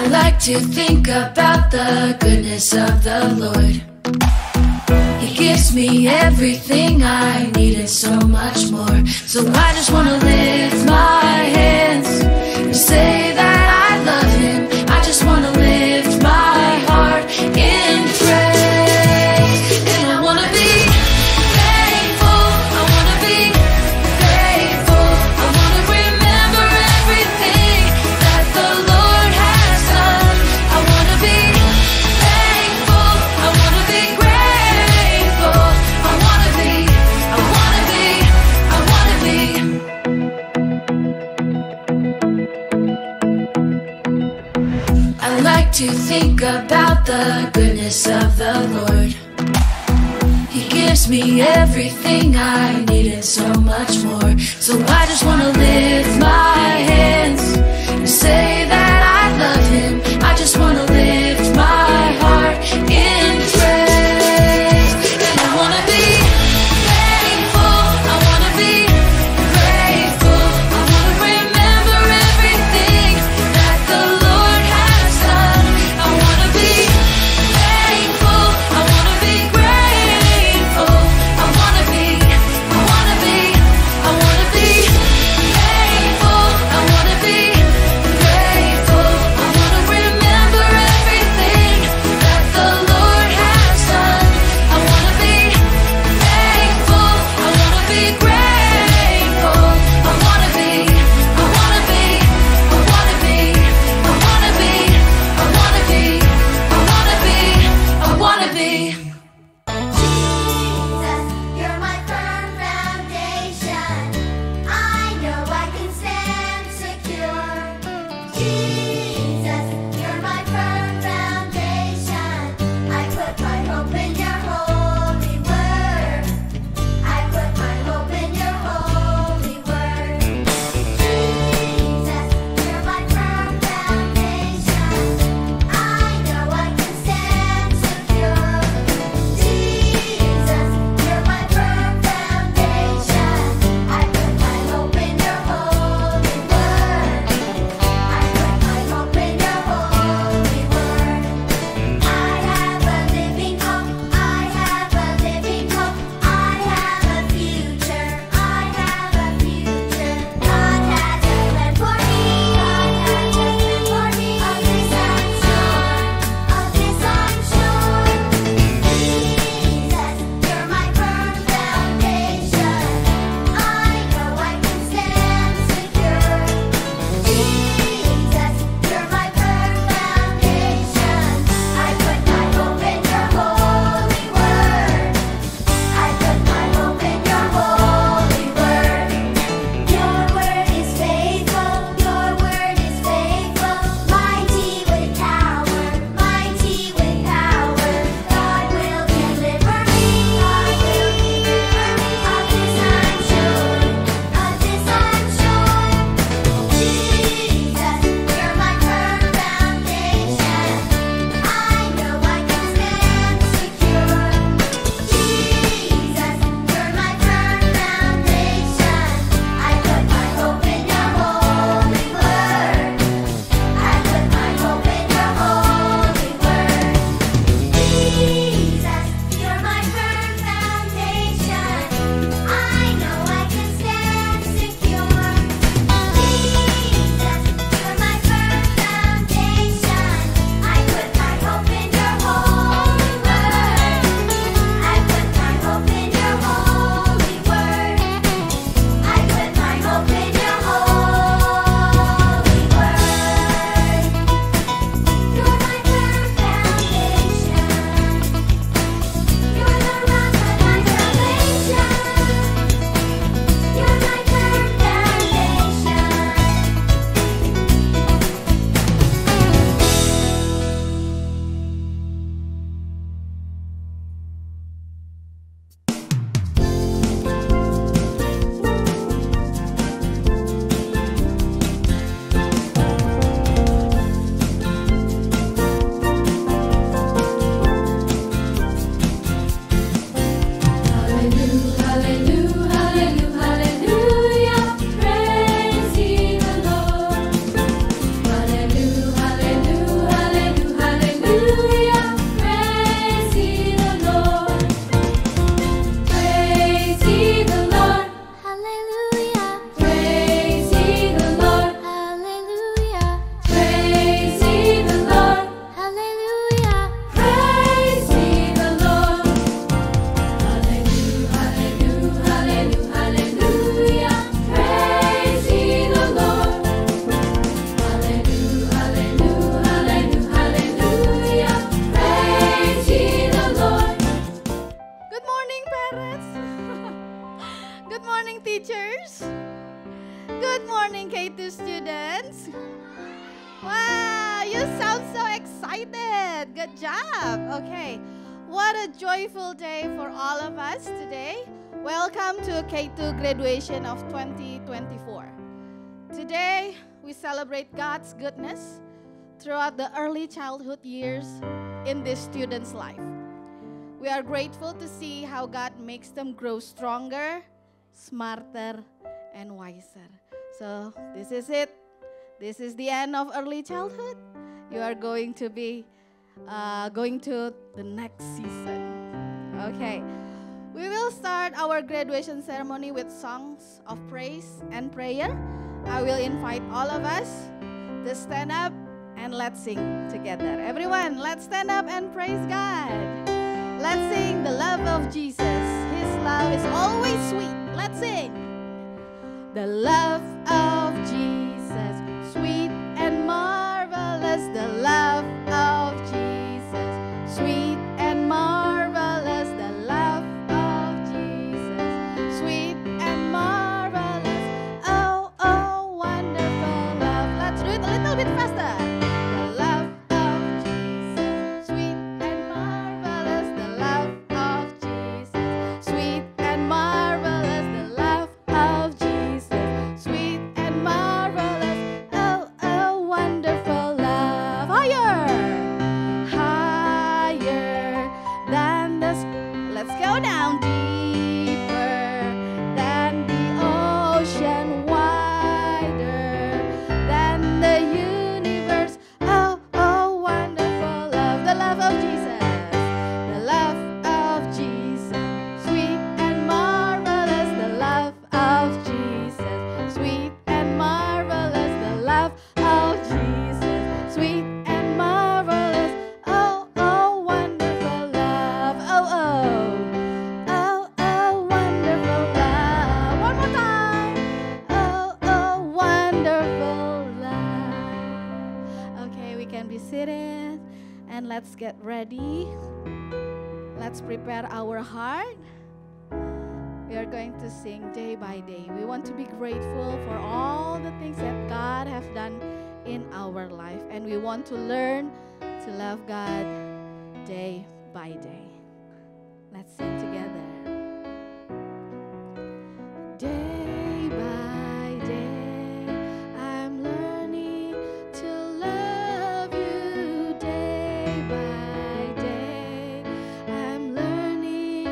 I like to think about the goodness of the Lord. He gives me everything I need and so much more. So I just wanna lift my hands and say that I love Him. I just wanna lift my heart in praise. And I wanna be thankful, I wanna be grateful, I wanna remember everything that the Lord has done. I wanna be thankful, I wanna be grateful, I wanna be, I wanna be, I wanna be. I like to think about the goodness of the Lord. He gives me everything I need and so much more. So I just wanna lift my hands and say that I love Him. I just wanna lift my heart in praise. And I wanna be thankful, I wanna be grateful, I wanna remember everything that the Lord has done. I wanna be thankful, I wanna be grateful, I wanna be, I wanna be, I wanna be thankful, I wanna excited. Good job. Okay. What a joyful day for all of us today. Welcome to K2 graduation of 2024. Today, we celebrate God's goodness throughout the early childhood years in this student's life. We are grateful to see how God makes them grow stronger, smarter, and wiser. So this is it. This is the end of early childhood. You are going to be going to the next season. Okay. We will start our graduation ceremony with songs of praise and prayer. I will invite all of us to stand up and let's sing together. Everyone, let's stand up and praise God. Let's sing the love of Jesus. His love is always sweet. Let's sing. The love of Jesus, sweet and marvelous. The love of Jesus, sweet and marvelous. The love of Jesus, sweet and marvelous. Oh, oh, wonderful love. Let's do it a little bit faster. The love of Jesus, sweet and marvelous. The love of Jesus, sweet and marvelous. The love of Jesus, sweet and marvelous. Oh, oh, wonderful love. Higher, higher than the let's go down. Deeper than the ocean, wider than the universe. Oh, oh, wonderful love. The love of Jesus. The love of Jesus, sweet and marvelous. The love of Jesus, sweet and marvelous. The love of Jesus, sweet and marvelous. Oh, oh, wonderful love. Oh, oh. Oh, oh, wonderful love. One more time. Oh, oh, wonderful love. Okay, we can be seated and let's get ready. Let's prepare our heart. We are going to sing day by day. We want to be grateful for all the things that God has done in our life. And we want to learn to love God day by day. Let's sing together. Day by day, I'm learning to love you. Day by day, I'm learning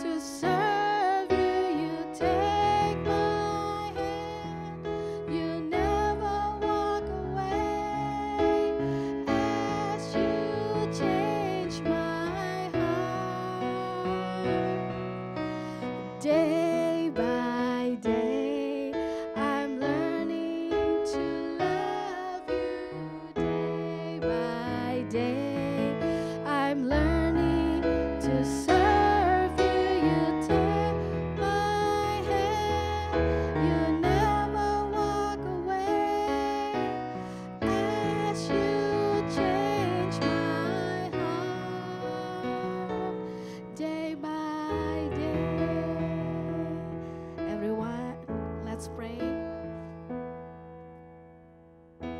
to serve you. You take my hand, you never walk away. As you change my heart, day by day, I'm learning to love you. Day by day, I'm learning to serve you. You take my hand, you never walk away. As you change my heart, day by day. Everyone, let's pray.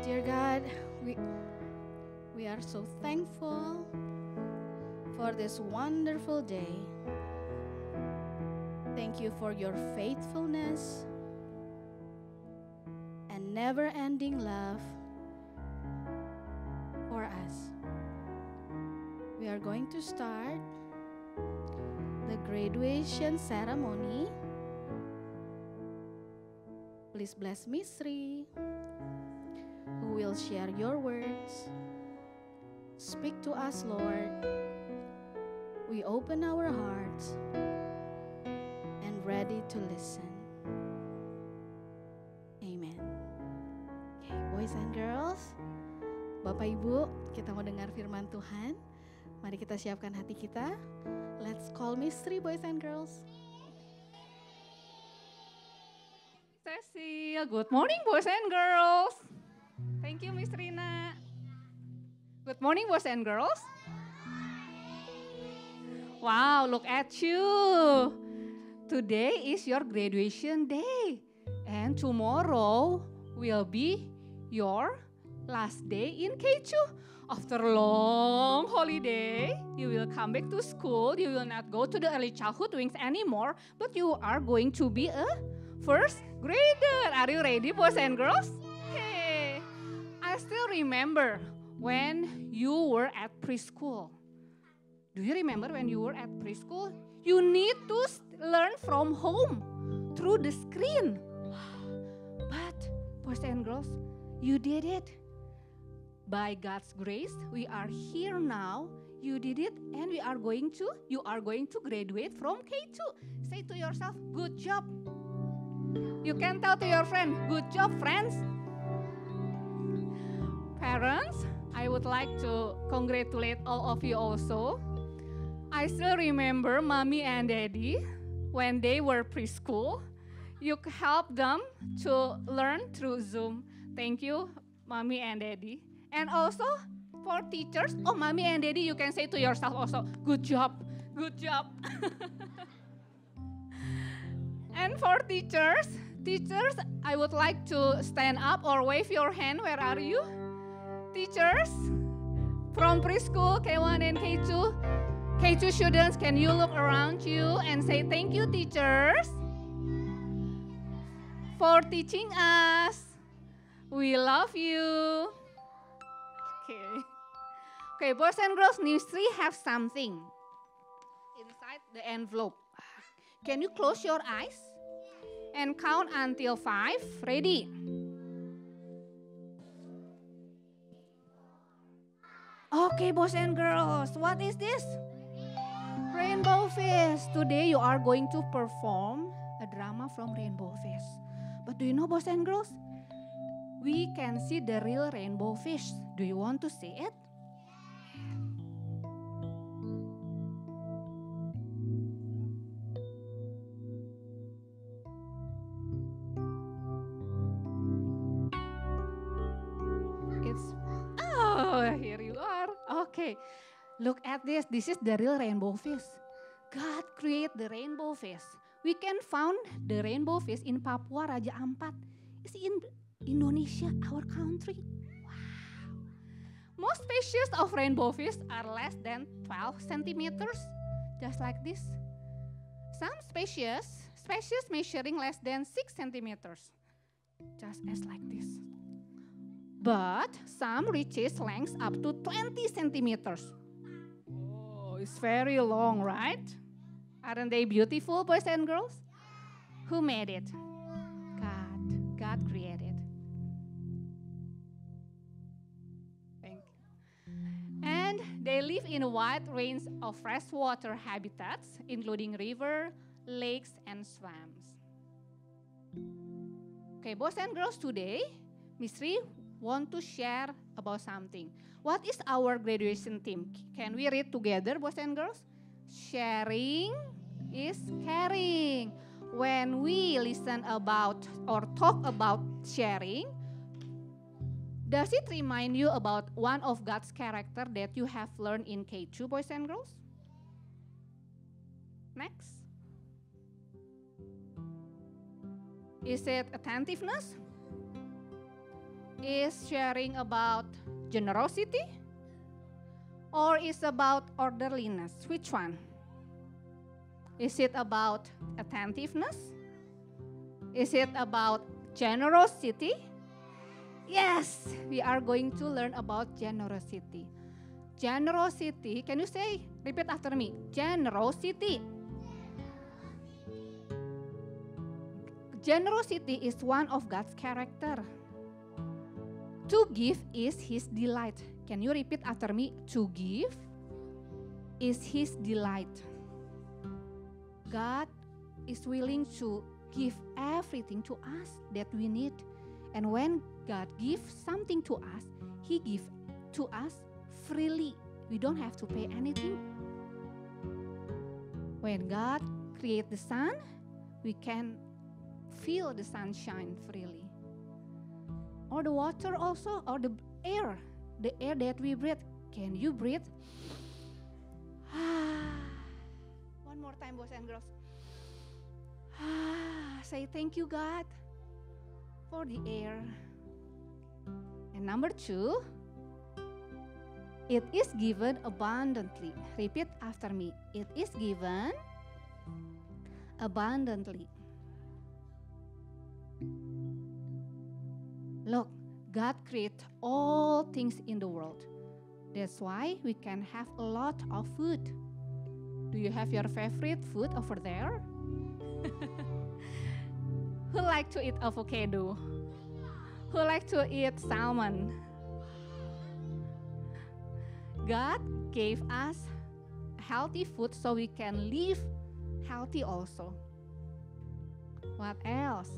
Dear God, we are so thankful for this wonderful day. Thank you for your faithfulness and never-ending love for us. We are going to start the graduation ceremony. Please bless Miss Sri, who will share your words. Speak to us, Lord. We open our hearts and ready to listen. Amen. Okay, boys and girls, Bapak Ibu, kita mau dengar firman Tuhan. Mari kita siapkan hati kita. Let's call Miss Sri, boys and girls. Cecil, good morning boys and girls. Thank you Miss Rina. Good morning boys and girls. Wow, look at you. Today is your graduation day. And tomorrow will be your last day in K2. After long holiday, you will come back to school. You will not go to the early childhood wings anymore, but you are going to be a first grader. Are you ready, boys and girls? Hey, I still remember when you were at preschool. Do you remember when you were at preschool? You need to learn from home through the screen. But, boys and girls, you did it. By God's grace, we are here now. You did it, and you are going to graduate from K2. Say to yourself, good job. You can tell to your friend, good job, friends. Parents, I would like to congratulate all of you also. I still remember mommy and daddy when they were preschool. You helped them to learn through Zoom. Thank you, mommy and daddy. And also for teachers, oh, mommy and daddy, you can say to yourself also, good job, good job. And for teachers, I would like to stand up or wave your hand. Where are you? Teachers from preschool, K1 and K2. K2 students, can you look around you and say thank you, teachers, for teaching us. We love you. Okay, boys and girls, Nistri have something inside the envelope. Can you close your eyes and count until 5? Ready? Okay, boys and girls, what is this? Rainbow Fish. Today you are going to perform a drama from Rainbow Fish. But do you know, boys and girls? We can see the real rainbow fish. Do you want to see it? Here you are. Okay, look at this. This is the real rainbow fish. God created the rainbow fish. We can find the rainbow fish in Papua Raja Ampat. It's in Indonesia, our country. Wow. Most species of rainbow fish are less than 12 centimeters, just like this. Some species measuring less than 6 centimeters, just as like this. But some reaches lengths up to 20 centimeters. Oh, it's very long, right? Aren't they beautiful, boys and girls? Who made it? God created. Thank you. And they live in a wide range of freshwater habitats, including river, lakes, and swamps. Okay, boys and girls, today, Miss Ri want to share about something. What is our graduation theme? Can we read together, boys and girls? Sharing is caring. When we listen about or talk about sharing, does it remind you about one of God's character that you have learned in K2, boys and girls? Next. Is it attentiveness? Is sharing about generosity? Or is about orderliness? Which one? Is it about attentiveness? Is it about generosity? Yes, we are going to learn about generosity. Generosity, can you say, repeat after me, generosity. Generosity is one of God's character. To give is His delight. Can you repeat after me? To give is His delight. God is willing to give everything to us that we need. And when God gives something to us, He gives to us freely. We don't have to pay anything. When God created the sun, we can feel the sunshine freely. Or the water also, or the air that we breathe. Can you breathe? One more time, boys and girls. Say thank you, God, for the air. And number 2, It is given abundantly. Repeat after me. It is given abundantly. Look, God created all things in the world. That's why we can have a lot of food. Do you have your favorite food over there? Who like to eat avocado? Who like to eat salmon? God gave us healthy food so we can live healthy also. What else?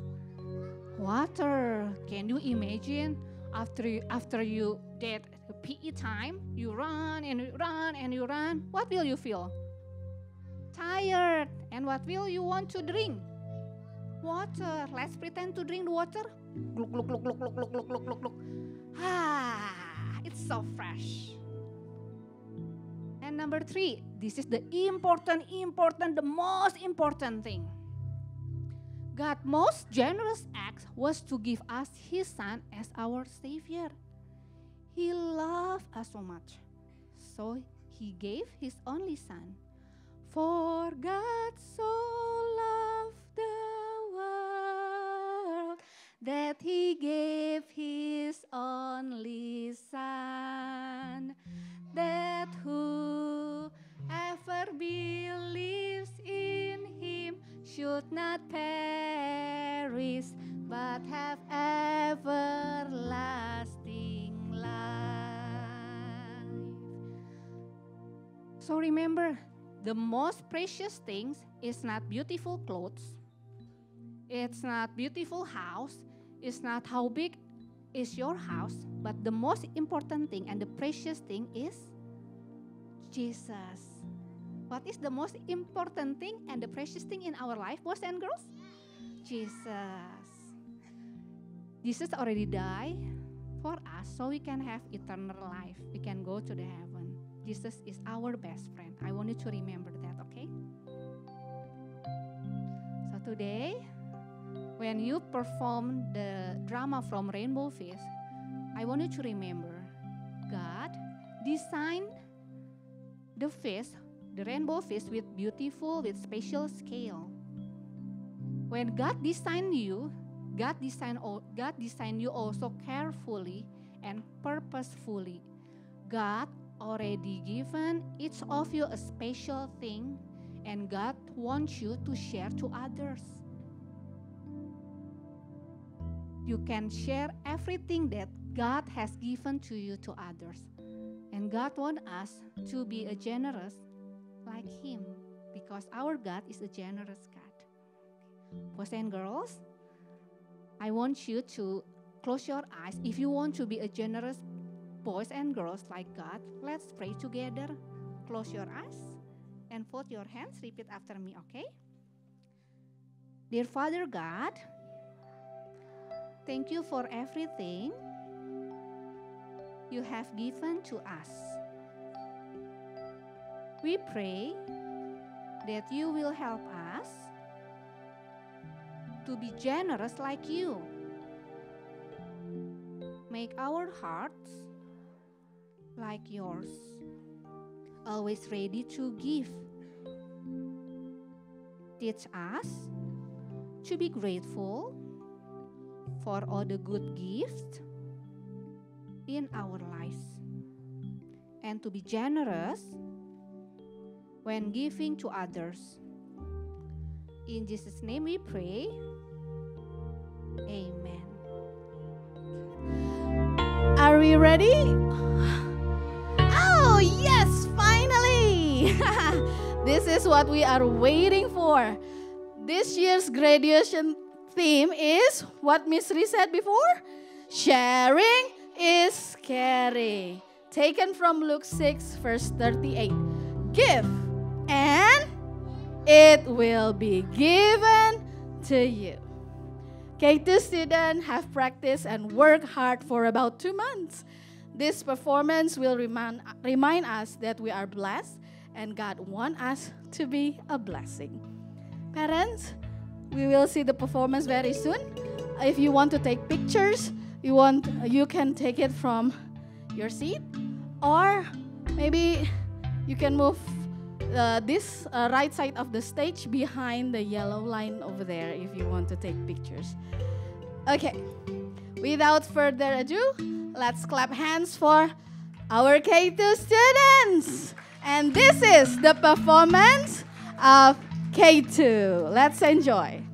Water. Can you imagine after you did the PE time, you run and you run and you run, what will you feel? Tired. And what will you want to drink? Water. Let's pretend to drink the water. Gluk, gluk, gluk, gluk, gluk, gluk, gluk, gluk, gluk, gluk. It's so fresh. And number 3, this is the the most important thing. God's most generous act was to give us His Son as our Savior. He loved us so much, so He gave His only Son. For God so loved the world that He gave His only Son, that whoever believes in Him should not perish, but have everlasting life. So remember, the most precious things is not beautiful clothes, it's not beautiful house, it's not how big is your house, but the most important thing and the precious thing is Jesus. What is the most important thing and the precious thing in our life, boys and girls? Jesus. Jesus already died for us so we can have eternal life. We can go to the heaven. Jesus is our best friend. I want you to remember that, okay? So today, when you perform the drama from Rainbow Fish, I want you to remember God designed the fish, the rainbow fish, with special scale. When God designed you, God designed you also carefully and purposefully. God already given each of you a special thing, and God wants you to share to others. You can share everything that God has given to you to others. And God wants us to be a generous like Him, because our God is a generous God. Boys and girls, I want you to close your eyes. If you want to be a generous boys and girls like God, let's pray together. Close your eyes and fold your hands. Repeat after me, okay? Dear Father God, thank you for everything you have given to us. We pray that you will help us to be generous like you. Make our hearts like yours, always ready to give. Teach us to be grateful for all the good gifts in our lives, and to be generous when giving to others. In Jesus' name we pray. Amen. Are we ready? Oh, yes, finally! This is what we are waiting for. This year's graduation theme is what Miss Ri said before. Sharing is caring. Taken from Luke 6, verse 38. Give, and it will be given to you. K2 students have practiced and worked hard for about 2 months. This performance will remind us that we are blessed and God wants us to be a blessing. Parents, we will see the performance very soon. If you want to take pictures, you can take it from your seat, or Maybe you can move this right side of the stage behind the yellow line over there if you want to take pictures. Okay, without further ado, let's clap hands for our K2 students. And this is the performance of K2. Let's enjoy.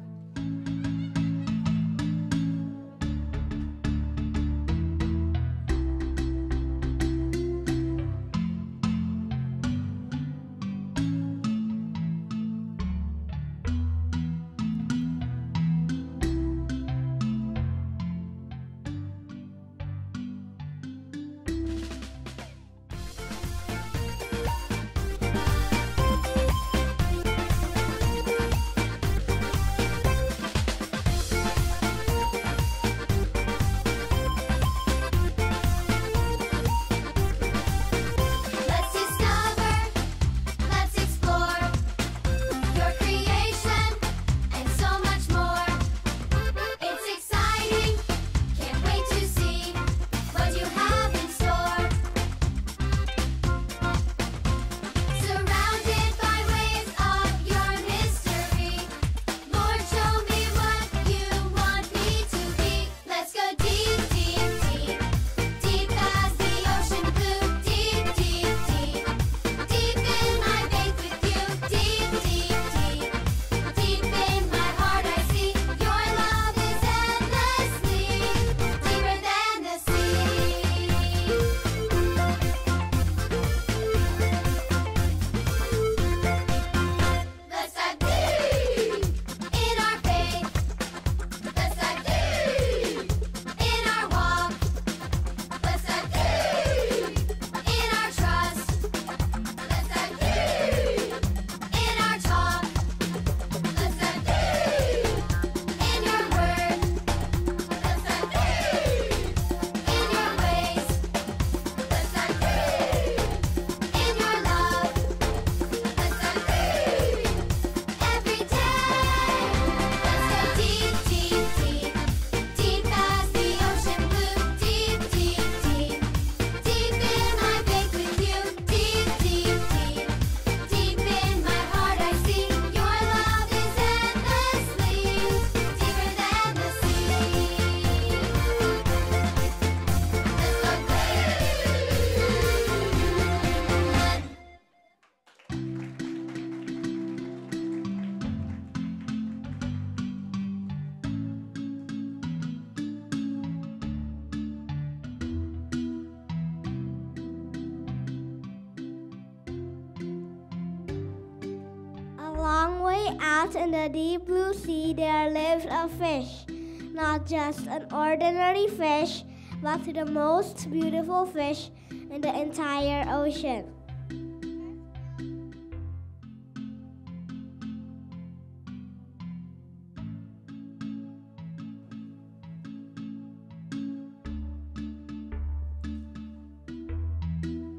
Out in the deep blue sea there lives a fish, not just an ordinary fish, but the most beautiful fish in the entire ocean.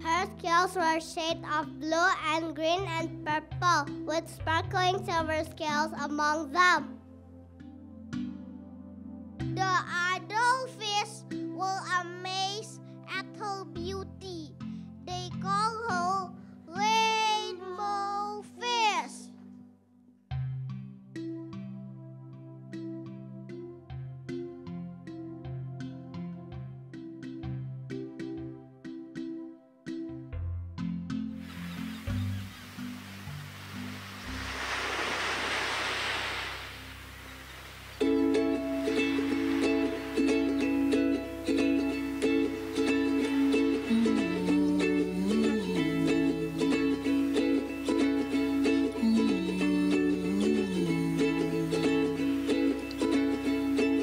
Her scales were shades of blue and green and purple, with sparkling silver scales among them. The adult fish will amaze at her beauty. They call her rainbow fish.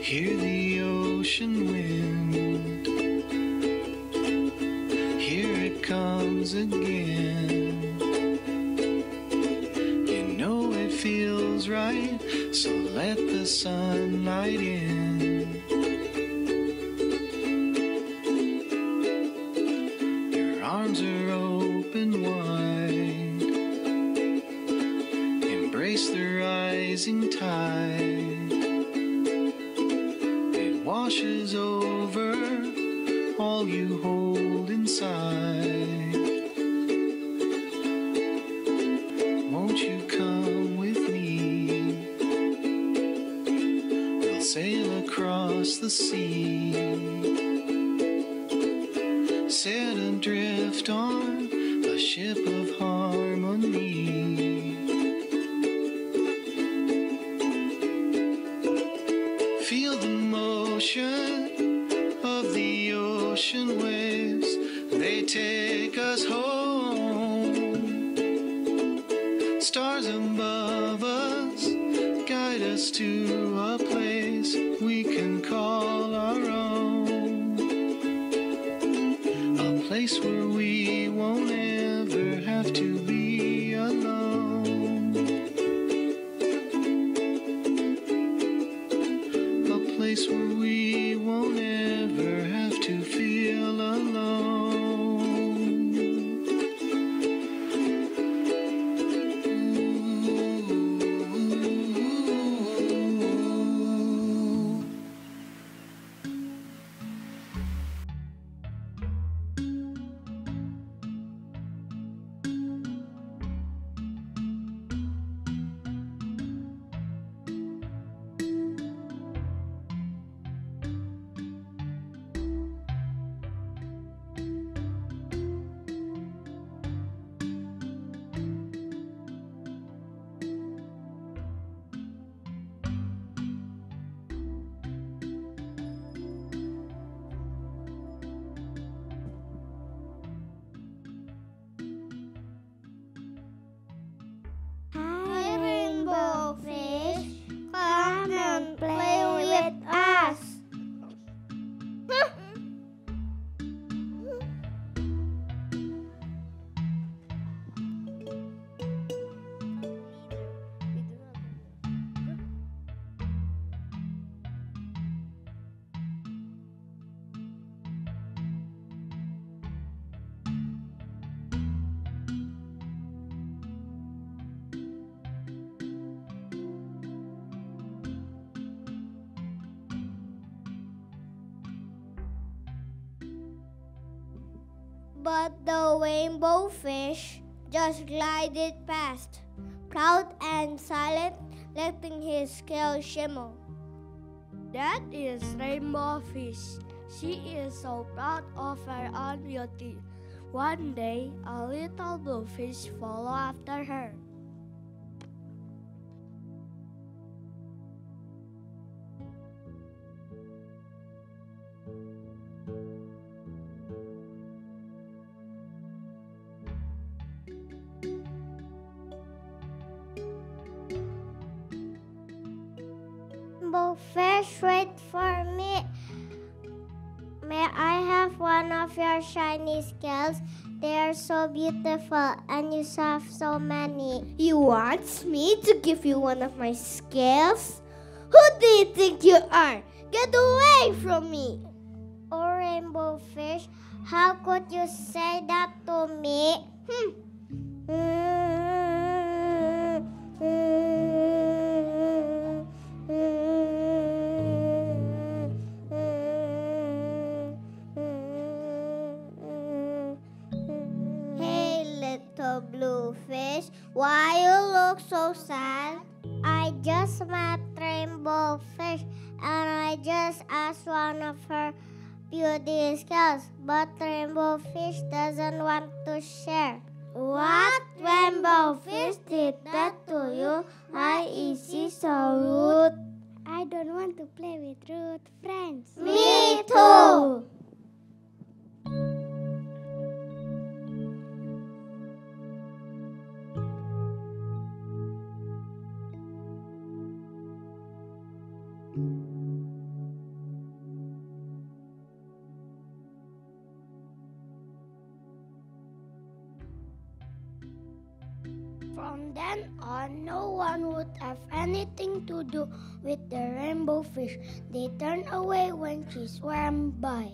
Hear the ocean wind, here it comes again. You know it feels right, so let the sunlight in. Your arms are open wide, embrace the rising tide. Washes over all you hold inside. sea. Set adrift on a ship of harmony. Feel the motion of the ocean waves, they take us home. Stars above us guide us to a place we can call our own. A place where we won't ever have to be alone. A place where we won't ever have to feel alone. Hi, rainbow fish, come and play with us. But the rainbow fish just glided past, proud and silent, letting his scales shimmer. That is rainbow fish. She is so proud of her own beauty. One day, a little blue fish followed after her. Rainbow fish, wait for me. May I have one of your shiny scales? They are so beautiful and you have so many. You want me to give you one of my scales? Who do you think you are? Get away from me! Oh, rainbow fish, how could you say that to me? Hey, little blue fish, why you look so sad? I just met rainbow fish and I just asked one of her beauty scales, but rainbow fish doesn't want to share. What? Rainbow fish did that to you? Why is she so rude? I don't want to play with rude friends. Me too! From then on, no one would have anything to do with the rainbow fish. They turned away when she swam by.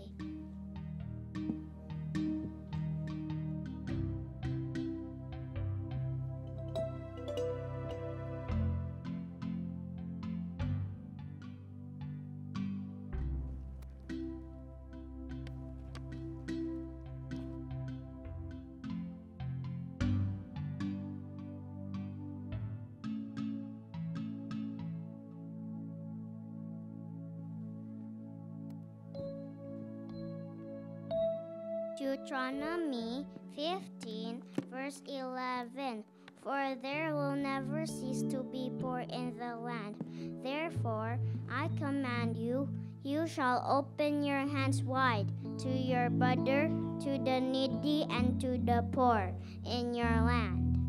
Deuteronomy 15, verse 11. For there will never cease to be poor in the land. Therefore, I command you, you shall open your hands wide to your brother, to the needy, and to the poor in your land.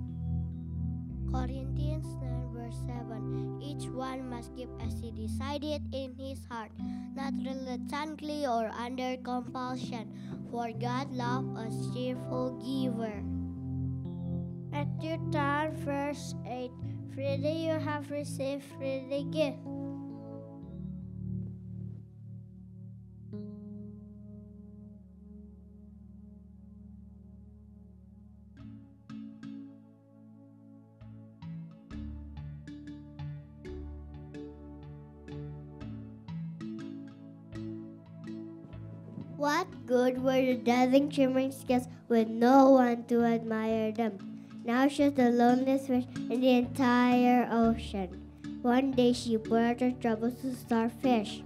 Corinthians 9, verse 7. Each one must give as he decided in his heart, not reluctantly or under compulsion, for God loves a cheerful giver. Matthew 10, verse 8. Freely you have received, freely give. What good were the dazzling trimming skills with no one to admire them? Now she's the loneliest fish in the entire ocean. One day she brought her troubles to starfish.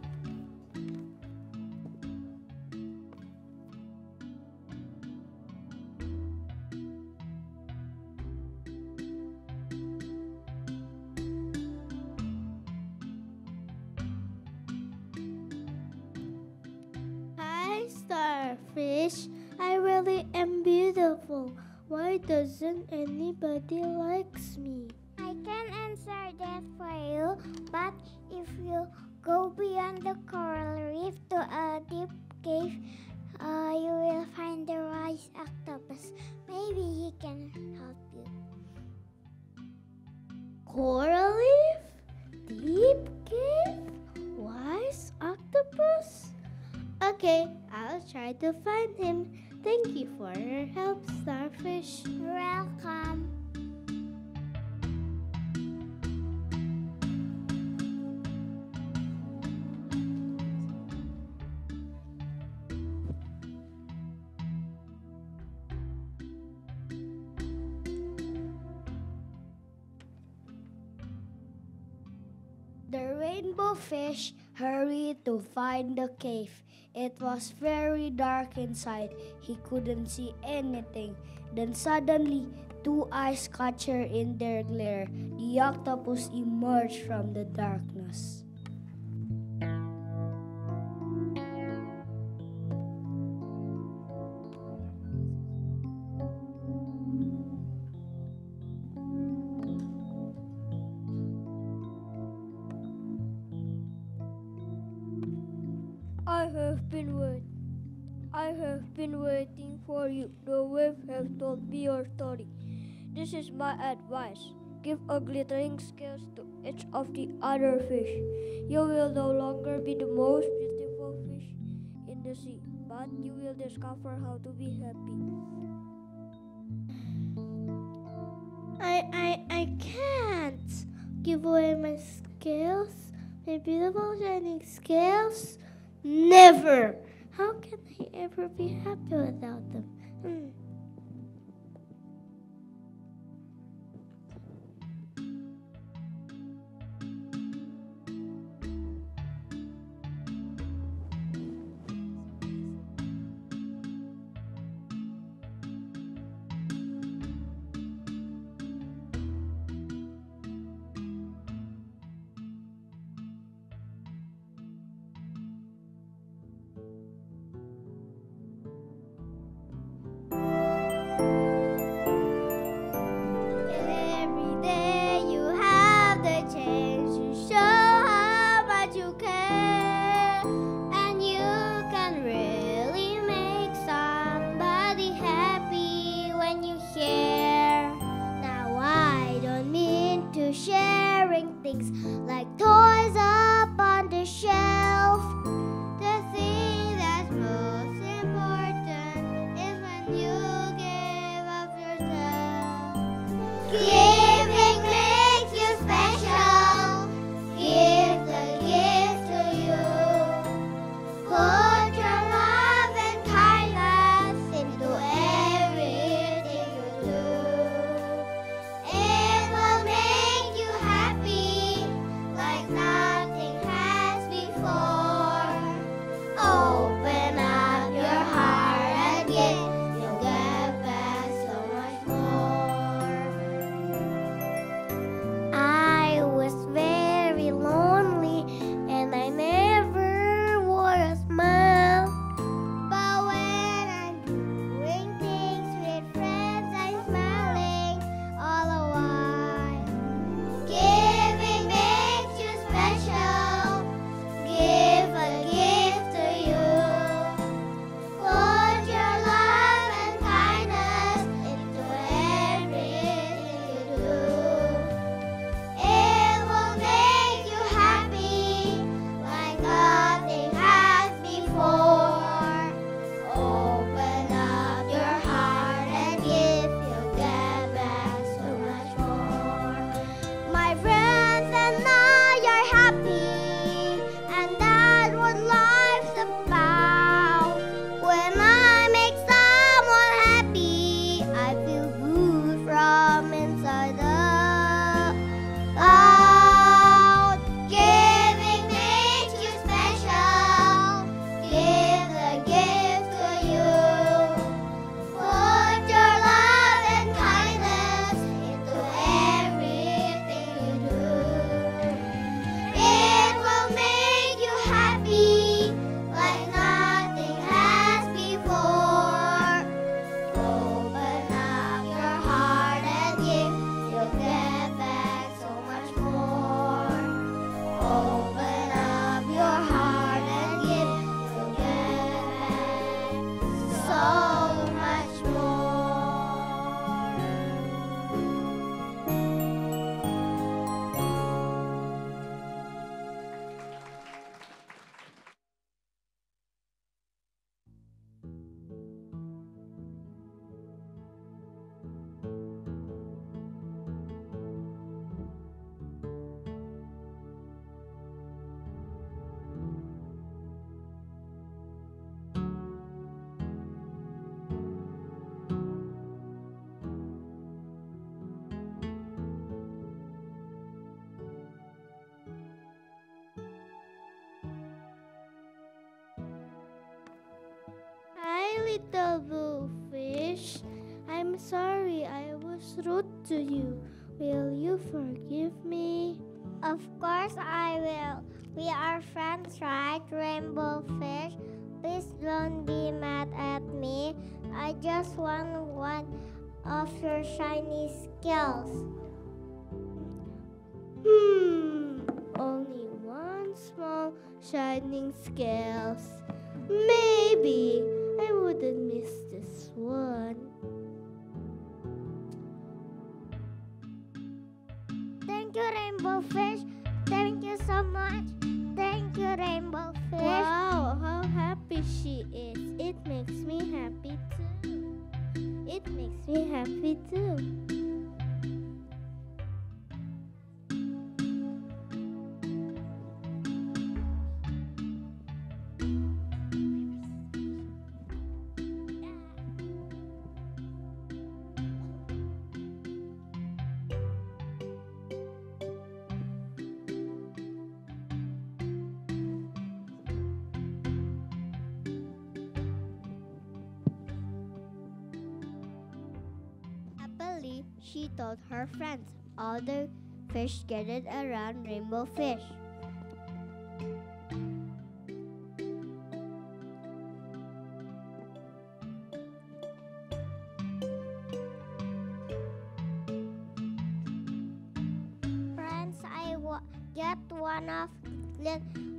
Hi, starfish. I really am beautiful. Why doesn't anybody likes me? I can answer that for you, but if you go beyond the coral reef to a deep cave, you will find the wise octopus. Maybe he can help you. Coral reef? Deep cave? Wise octopus? Okay, I'll try to find him. Thank you for your help, starfish. You're welcome. The rainbow fish hurried to find the cave. It was very dark inside. He couldn't see anything. Then suddenly, two eyes caught her in their glare. The octopus emerged from the darkness. I have been waiting for you. The wave has told me your story. This is my advice. Give a glittering scales to each of the other fish. You will no longer be the most beautiful fish in the sea, but you will discover how to be happy. I can't give away my scales, my beautiful shining scales. Never! How can I ever be happy without them? sorry I was rude to you. Will you forgive me? Of course I will. We are friends, right, Rainbow Fish? Please don't be mad at me. I just want one of your shiny scales. Only one small shining scales. Maybe I wouldn't miss this one. Thank you, Rainbow Fish. Thank you so much. Thank you, Rainbow Fish. Wow, how happy she is. It makes me happy too. It makes me happy too. Happily, she told her friends. All the fish gathered around Rainbow Fish. Friends, I get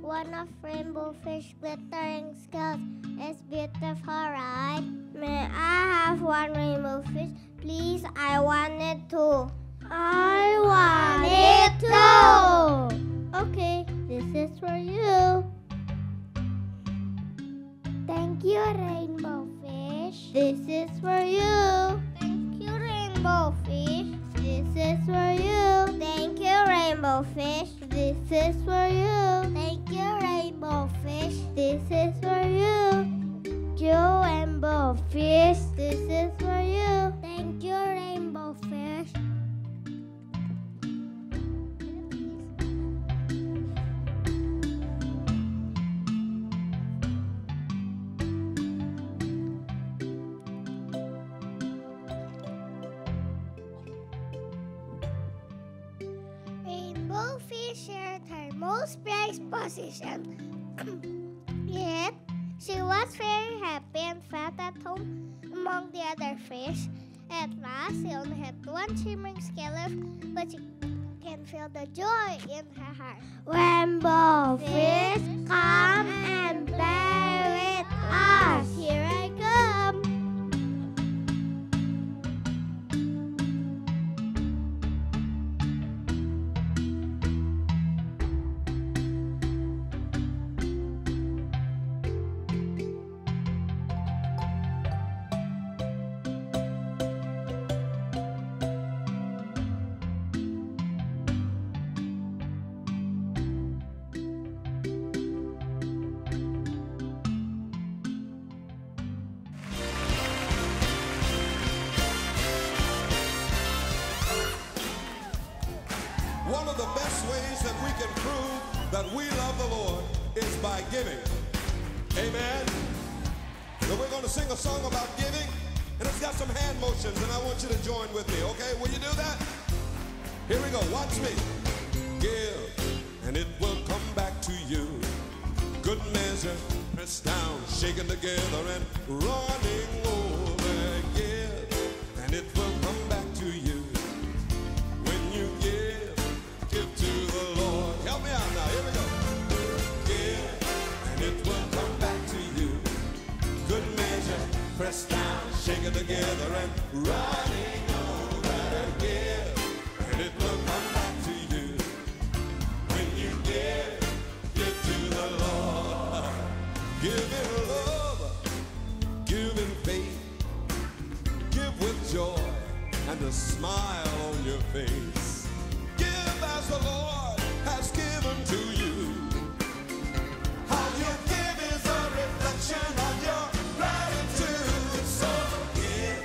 one of Rainbow Fish glittering scales. It's beautiful, right? May I have one Rainbow Fish? Please, I want it too. I want it too. Okay, this is for you. Thank you, Rainbow Fish. This is for you. Thank you, Rainbow Fish. This is for you. Thank you, Rainbow Fish. This is for you. Thank you, Rainbow Fish. This is for you. You, Rainbow Fish. This is for you. Thank you, Rainbow Fish. Rainbow Fish shared her most prized possession. Yet, she was very happy and felt at home among the other fish. At last, she only had one shimmering scale left, but she can feel the joy in her heart. Rainbow Fish, come and play with us. Here I come. One of the best ways that we can prove that we love the Lord is by giving. Amen. So we're going to sing a song about giving, and it's got some hand motions, and I want you to join with me, okay? Will you do that? Here we go. Watch me. Give, and it will come back to you. Good measure, pressed down, shaken together, and running over. Give, and it will come back to you. When you give to the Lord. Help me out now. Here we go. Give, and it will come back to you. Good measure, pressed down, shaken together, and running over. Give, and it will come back to you. When you give to the Lord. Give in love, give in faith, give with joy and a smile on your face. Give as the Lord has given to you. How you give is a reflection of your gratitude. So give,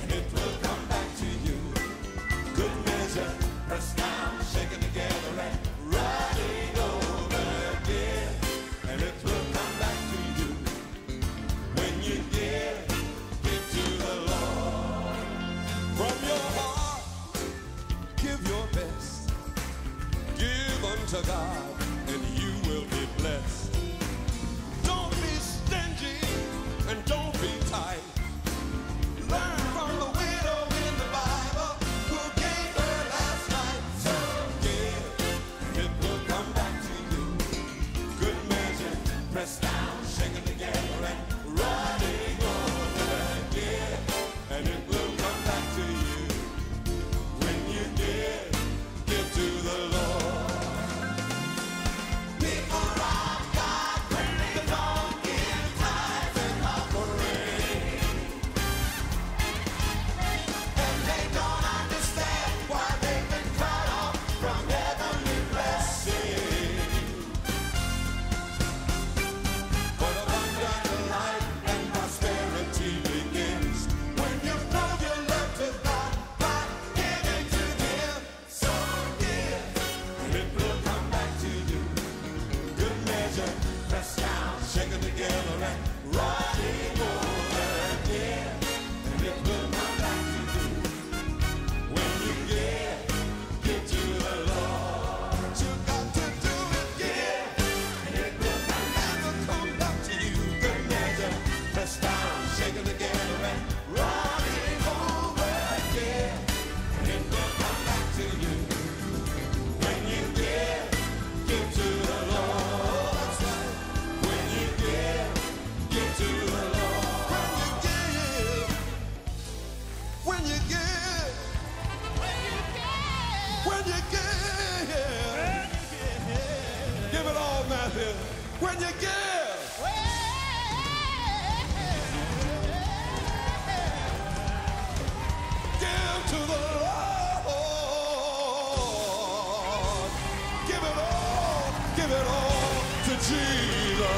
and it will come back to you. Good measure, pressed down, shaken together, and running over. Give, and it will come back to you. When you give to the Lord. God, and you will be blessed. Don't be stingy and don't be tight. Learn from the widow in the Bible who gave her last night. So give, it will come back to you. Good measure, pressed down, shaken together, and running over. Give, and it will come back to you. When you give to the Lord. People of God, when they don't give tithes and offering, and they don't understand why they've been cut off from heavenly blessing. But abundant life and prosperity begins when you know your love to God by giving to Him. So give, and it will come back to you. Good measure, pressed down, shaken together, and running over. Give, and it will come back to you. When you give to the Lord. What you got to do is give, and it will come back to you. Good measure, pressed down, shaken together, and running over. Give, and it will come back to you. When you give to the Lord. That's right. When you give to the Lord. When you give, when you give, give it all, Matthew. When you give, give to the Lord. Give it all to Jesus.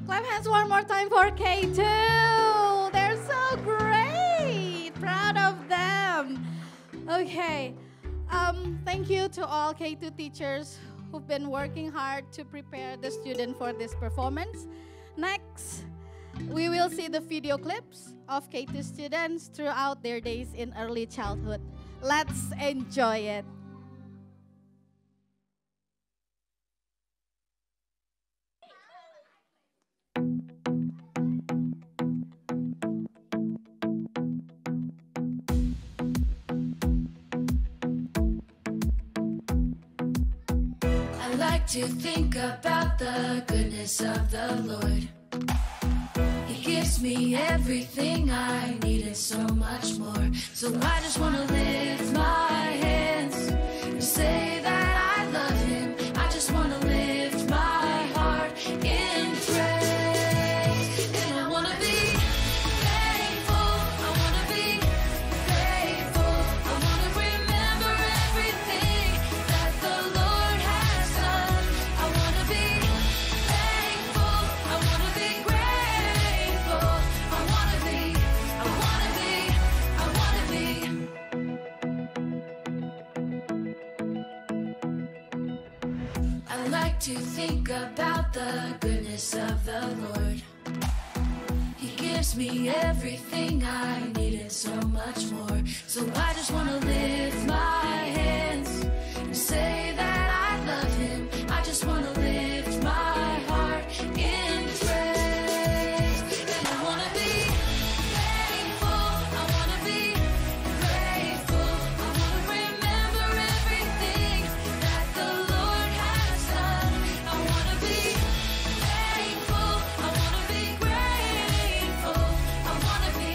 Clap hands one more time for K2. They're so great. Proud of them. Okay. Thank you to all K2 teachers who've been working hard to prepare the student for this performance. Next, we will see the video clips of K2 students throughout their days in early childhood. Let's enjoy it. I like to think about the goodness of the Lord. He gives me everything I need and so much more. So I just want to lift my hands and say that I love Him. I just want to lift my heart in praise. And I want to be thankful. I want to be grateful. I want to remember everything that the Lord has done. I want to be thankful. I want to be grateful. I want to be I like to think about the goodness of the Lord. He gives me everything I need and so much more. So I just want to lift my hands and say that I love Him. I just want to lift my heart in praise. And I want to be thankful. I want to be grateful. I want to remember everything that the Lord has done. I want to be thankful. I want to be grateful. I want to be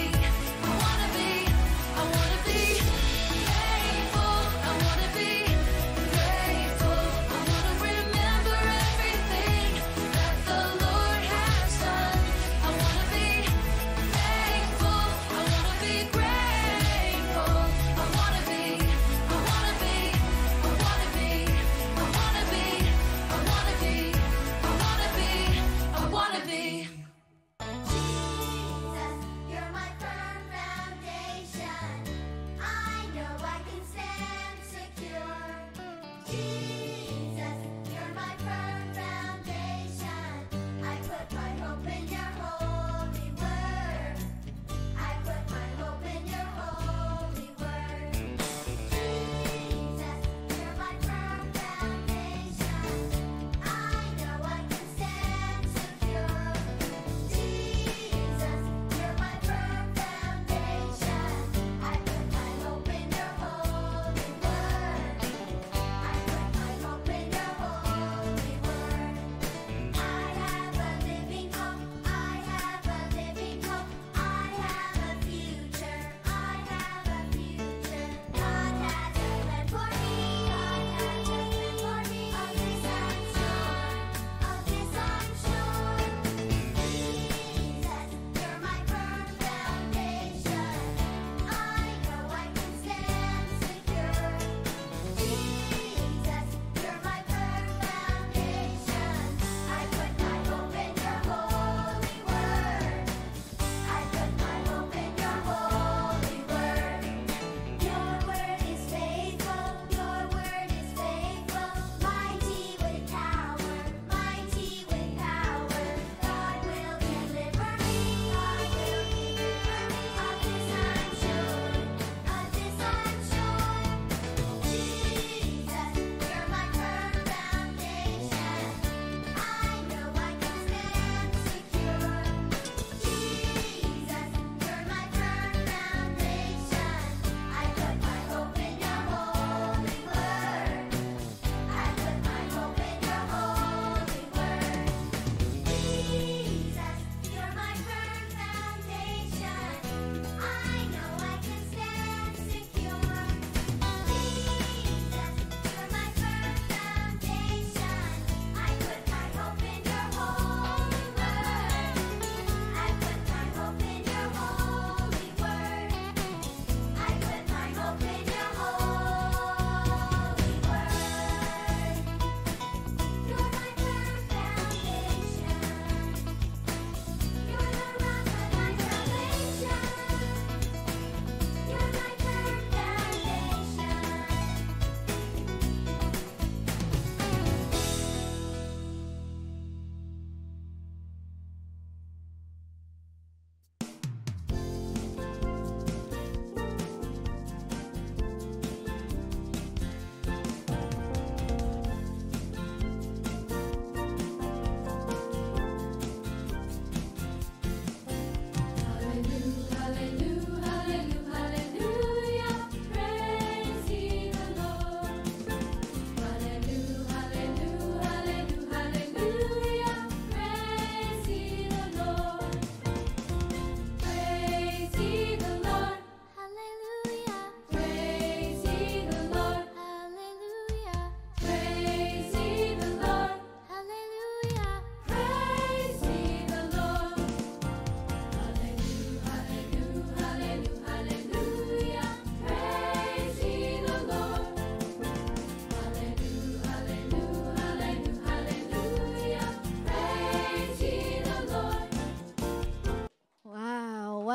thankful. I want to be grateful. I want to remember everything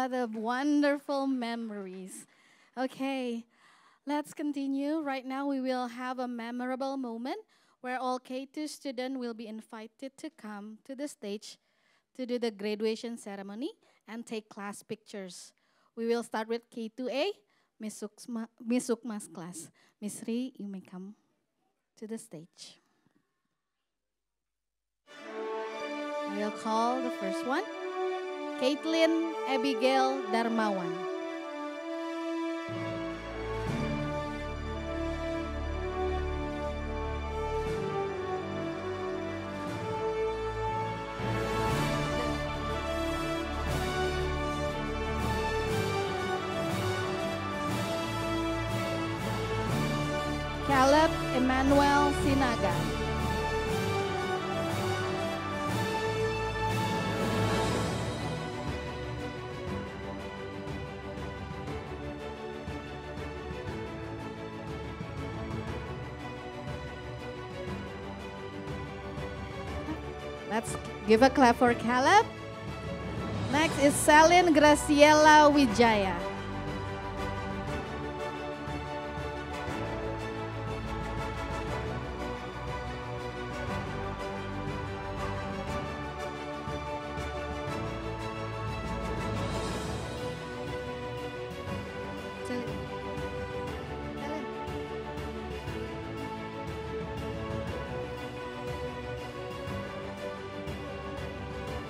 what a wonderful memories. Okay, let's continue. Right now we will have a memorable moment where all K2 students will be invited to come to the stage to do the graduation ceremony and take class pictures. We will start with K2A, Miss Sukma's class. Miss Ri, you may come to the stage. We'll call the first one, Caitlin Abigail Darmawan. Caleb Emmanuel Sinaga. Let's give a clap for Caleb. Next is Celine Graciela Wijaya.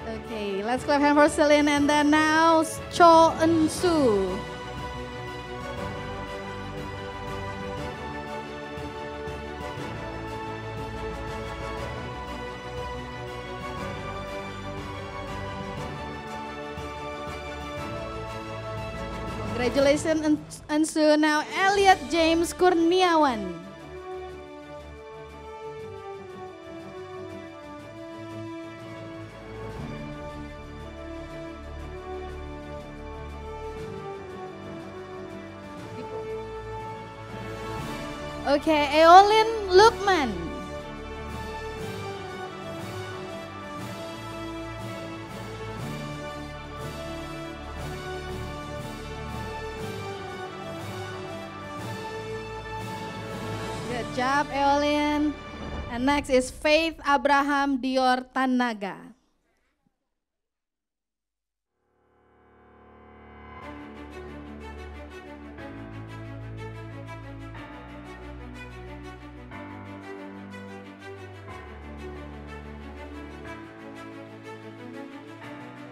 Okay, let's clap hand for Celine, and then now Cho Eun Soo. Congratulations Eun Soo. Now Elliot James Kurniawan. Okay, Eolin Lukman. Good job, Eolin. And next is Faith Abraham Dior Tanaga.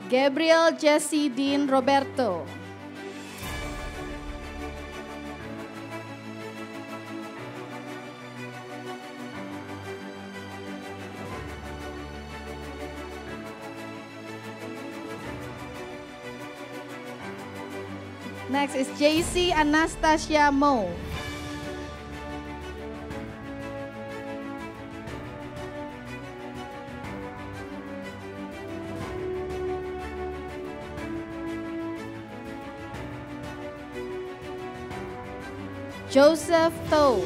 Gabriel Jesse Dean Roberto. Next is JC Anastasia Mo. Joseph Toh.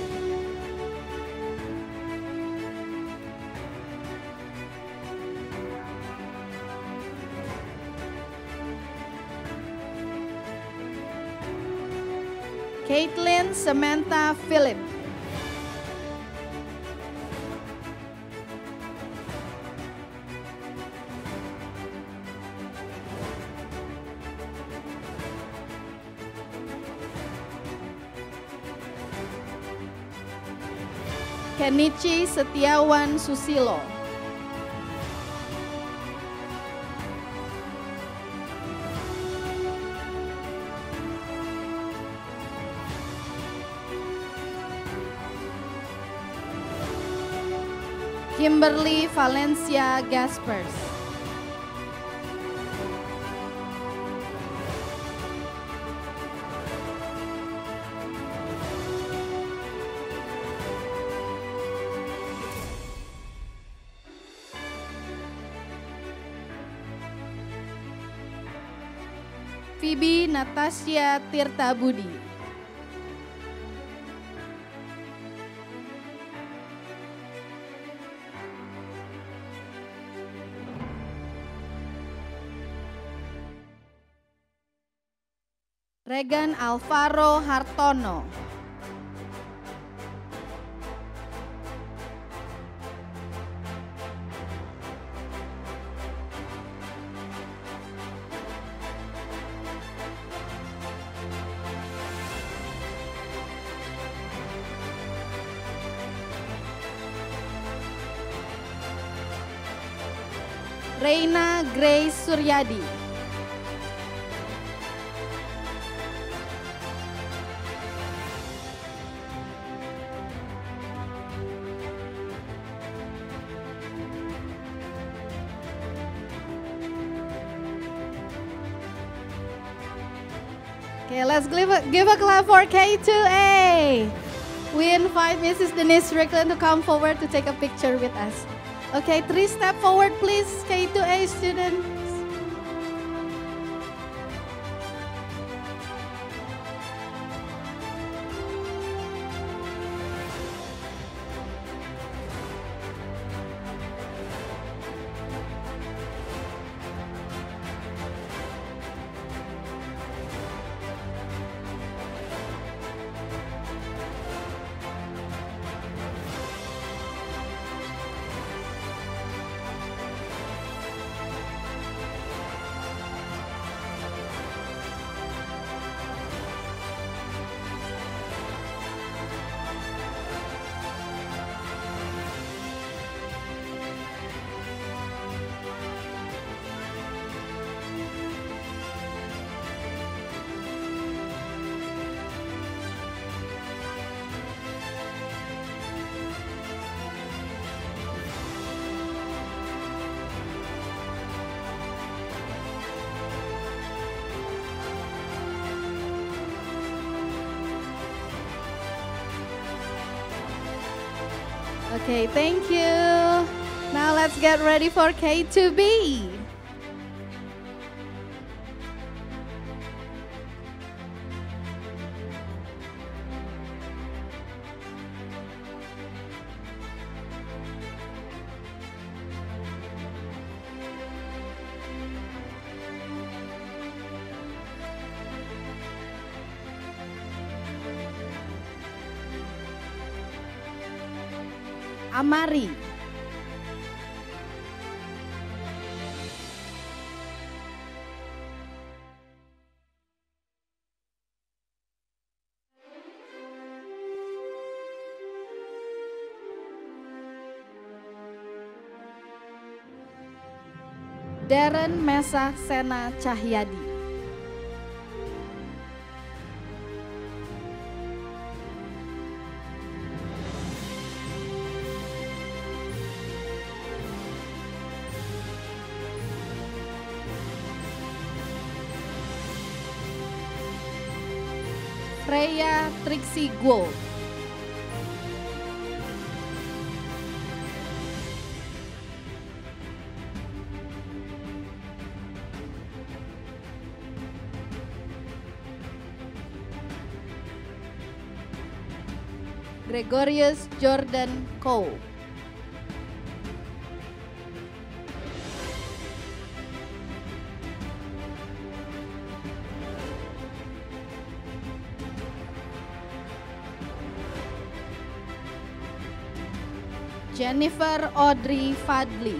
Caitlin Samantha Philip. Kenichi Setiawan Susilo. Kimberly Valencia Gaspers. Phoebe Natasha Tirta Budi. Regan Alvaro Hartono. Reina Grace Suryadi. Okay, let's give a clap for K2A. We invite Mrs. Denise Strickland to come forward to take a picture with us. Okay, 3 step forward please, K2A students. Okay, thank you. Now let's get ready for K2B. Amari. Darren Mesa Sena Cahyadi. Freya Trixie Gold. Gregorius Jordan Coe. Jennifer Audrey Fadli.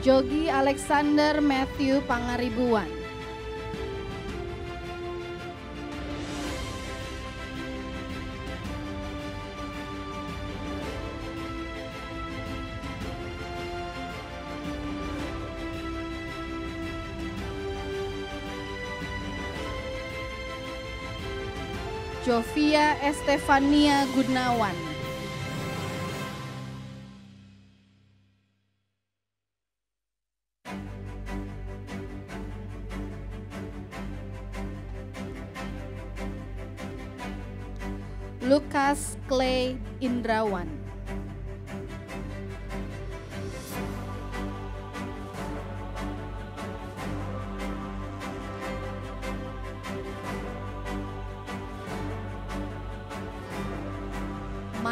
Jogi Alexander Matthew Pangaribuan. Jovia Estefania Gunawan. Lukas Clay Indrawan.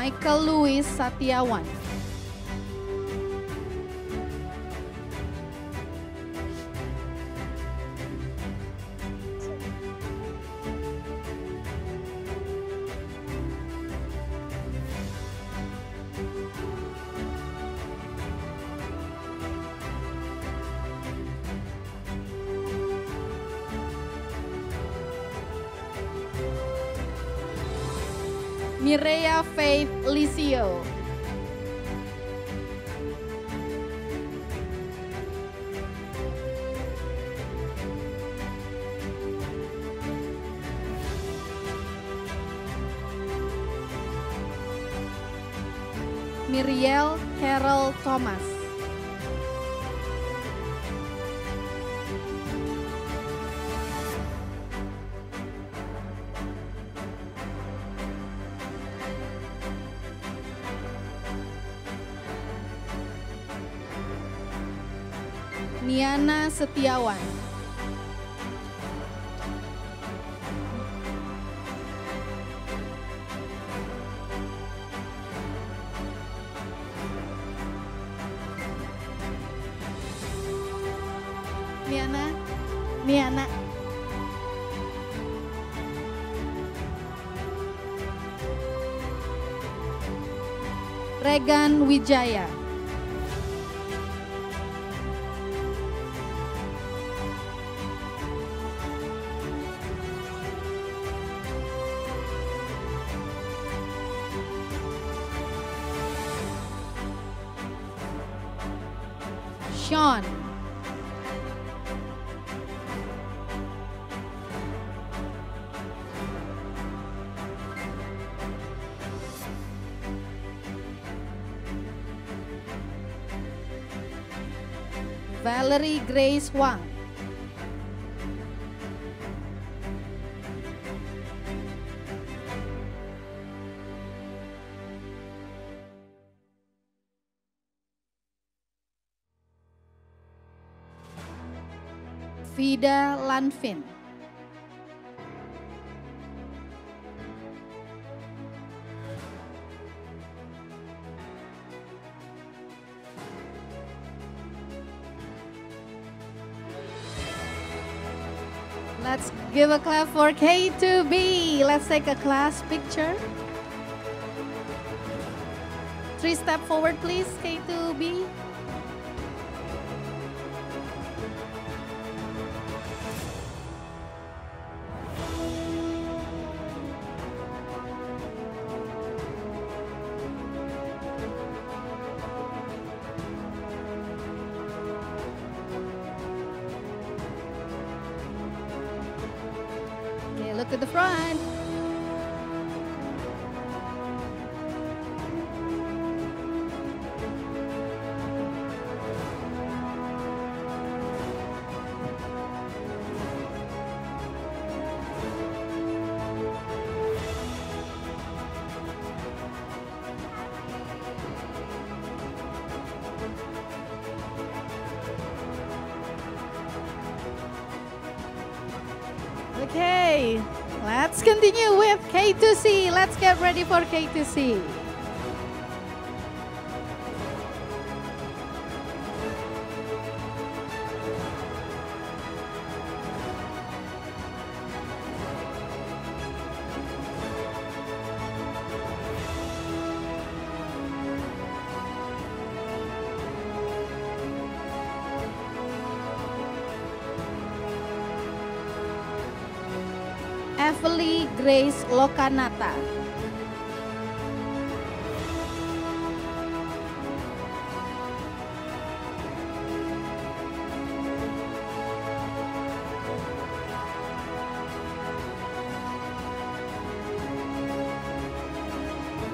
Michael Louis Satiawan. Mireya Faith Lisio. Miriel Carol Thomas. Niana Setiawan. Niana. Regan Wijaya. Sean. Valerie Grace Wang. Vida Lanvin. Let's give a clap for K2B. Let's take a class picture. 3 step forward please, K2B. Okay, look at the front. Okay, let's continue with K2C. Let's get ready for K2C. Evely Grace Lokanata.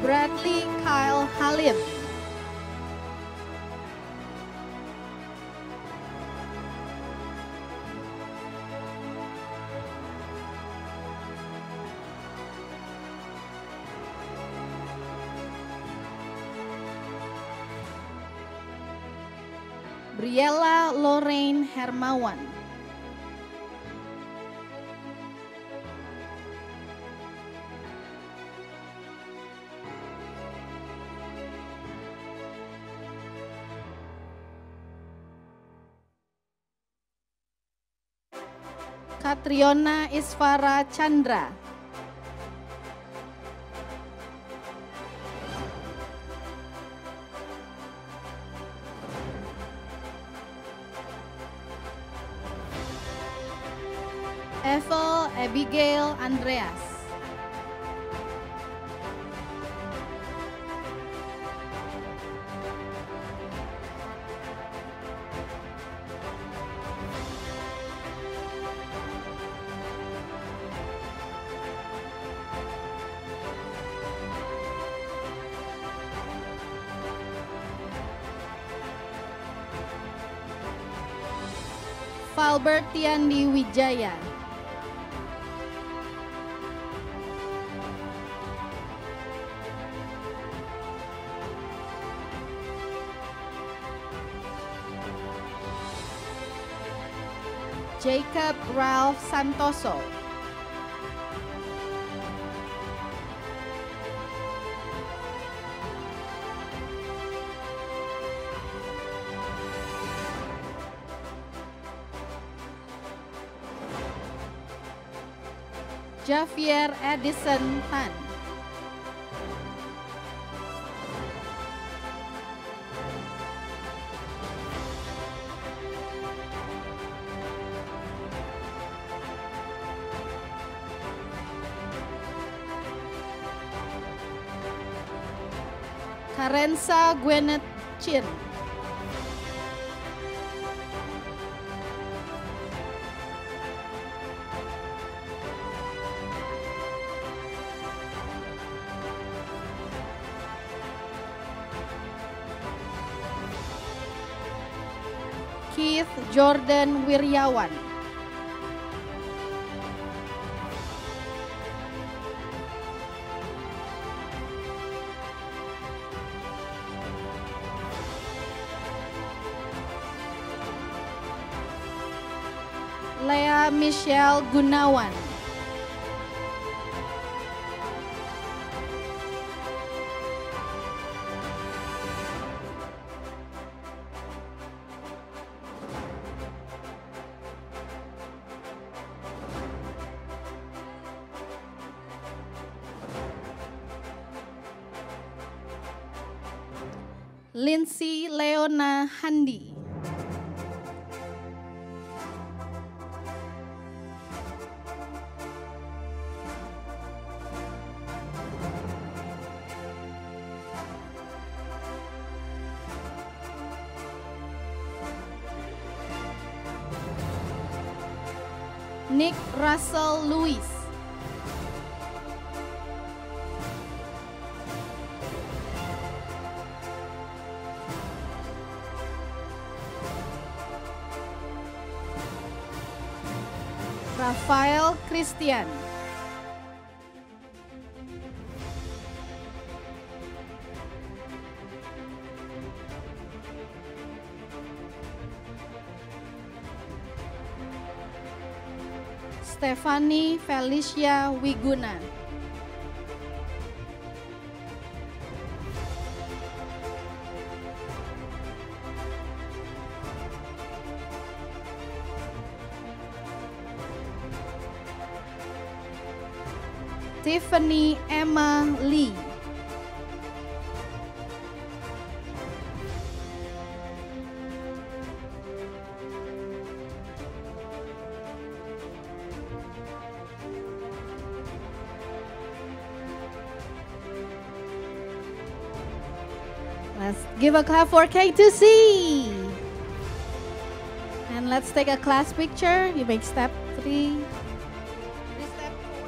Bradley Kyle Halim. Briella Lorraine Hermawan. Katriona Isvara Chandra. Evel Abigail Andreas. Valbertiandi Wijaya. Jacob Ralph Santoso. Javier Edison Tan. Karensa Gwyneth Chin. Keith Jordan Wiryawan. Lea Michelle Gunawan. Lindsay Leona Handi. Nick Russell Lewis. Rafael Christian. Stephanie Felicia Wiguna. Tiffany Emma Lee. Let's give a clap for K2C. And let's take a class picture. You make step 3. Step 4.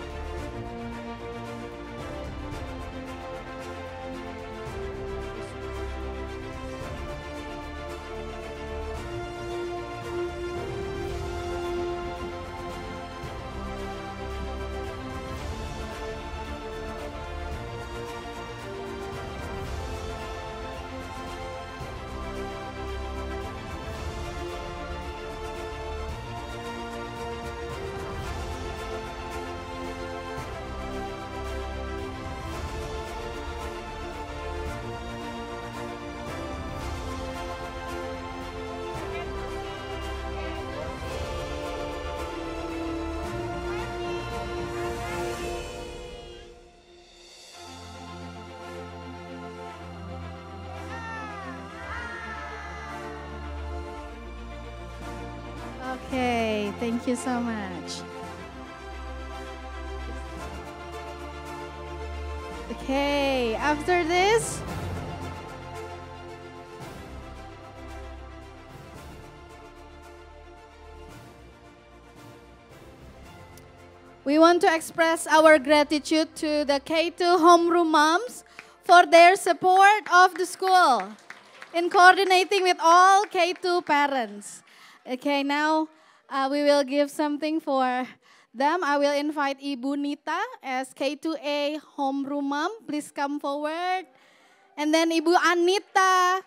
Okay, thank you so much. Okay, after this, we want to express our gratitude to the K2 homeroom moms for their support of the school in coordinating with all K2 parents. Okay, now we will give something for them. I will invite Ibu Nita as K2A homeroom mom. Please come forward. And then Ibu Anita,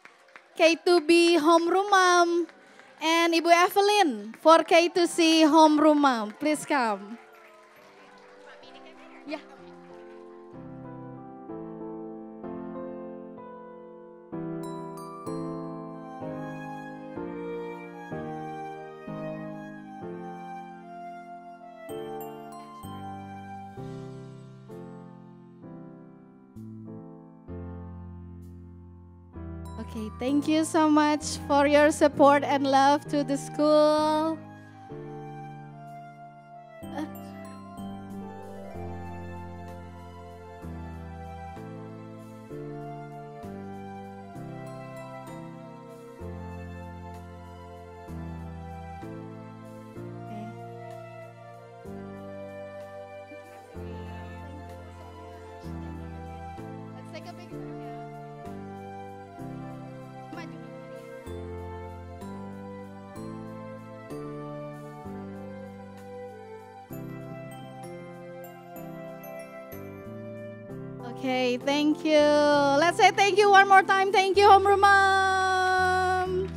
K2B homeroom mom. And Ibu Evelyn for K2C homeroom mom. Please come. Yeah. Okay, thank you so much for your support and love to the school. Let's take a picture. Okay, thank you. Let's say thank you one more time. Thank you, homeroom moms.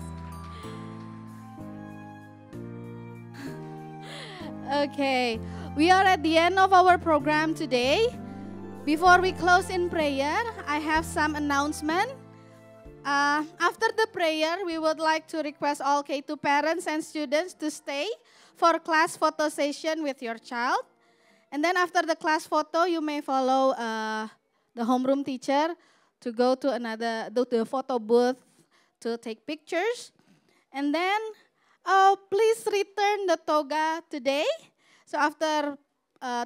Okay, we are at the end of our program today. Before we close in prayer, I have some announcement. After the prayer, we would like to request all K2 parents and students to stay for class photo session with your child. And then after the class photo, you may follow the homeroom teacher to go to the photo booth to take pictures. And then please return the toga today. So after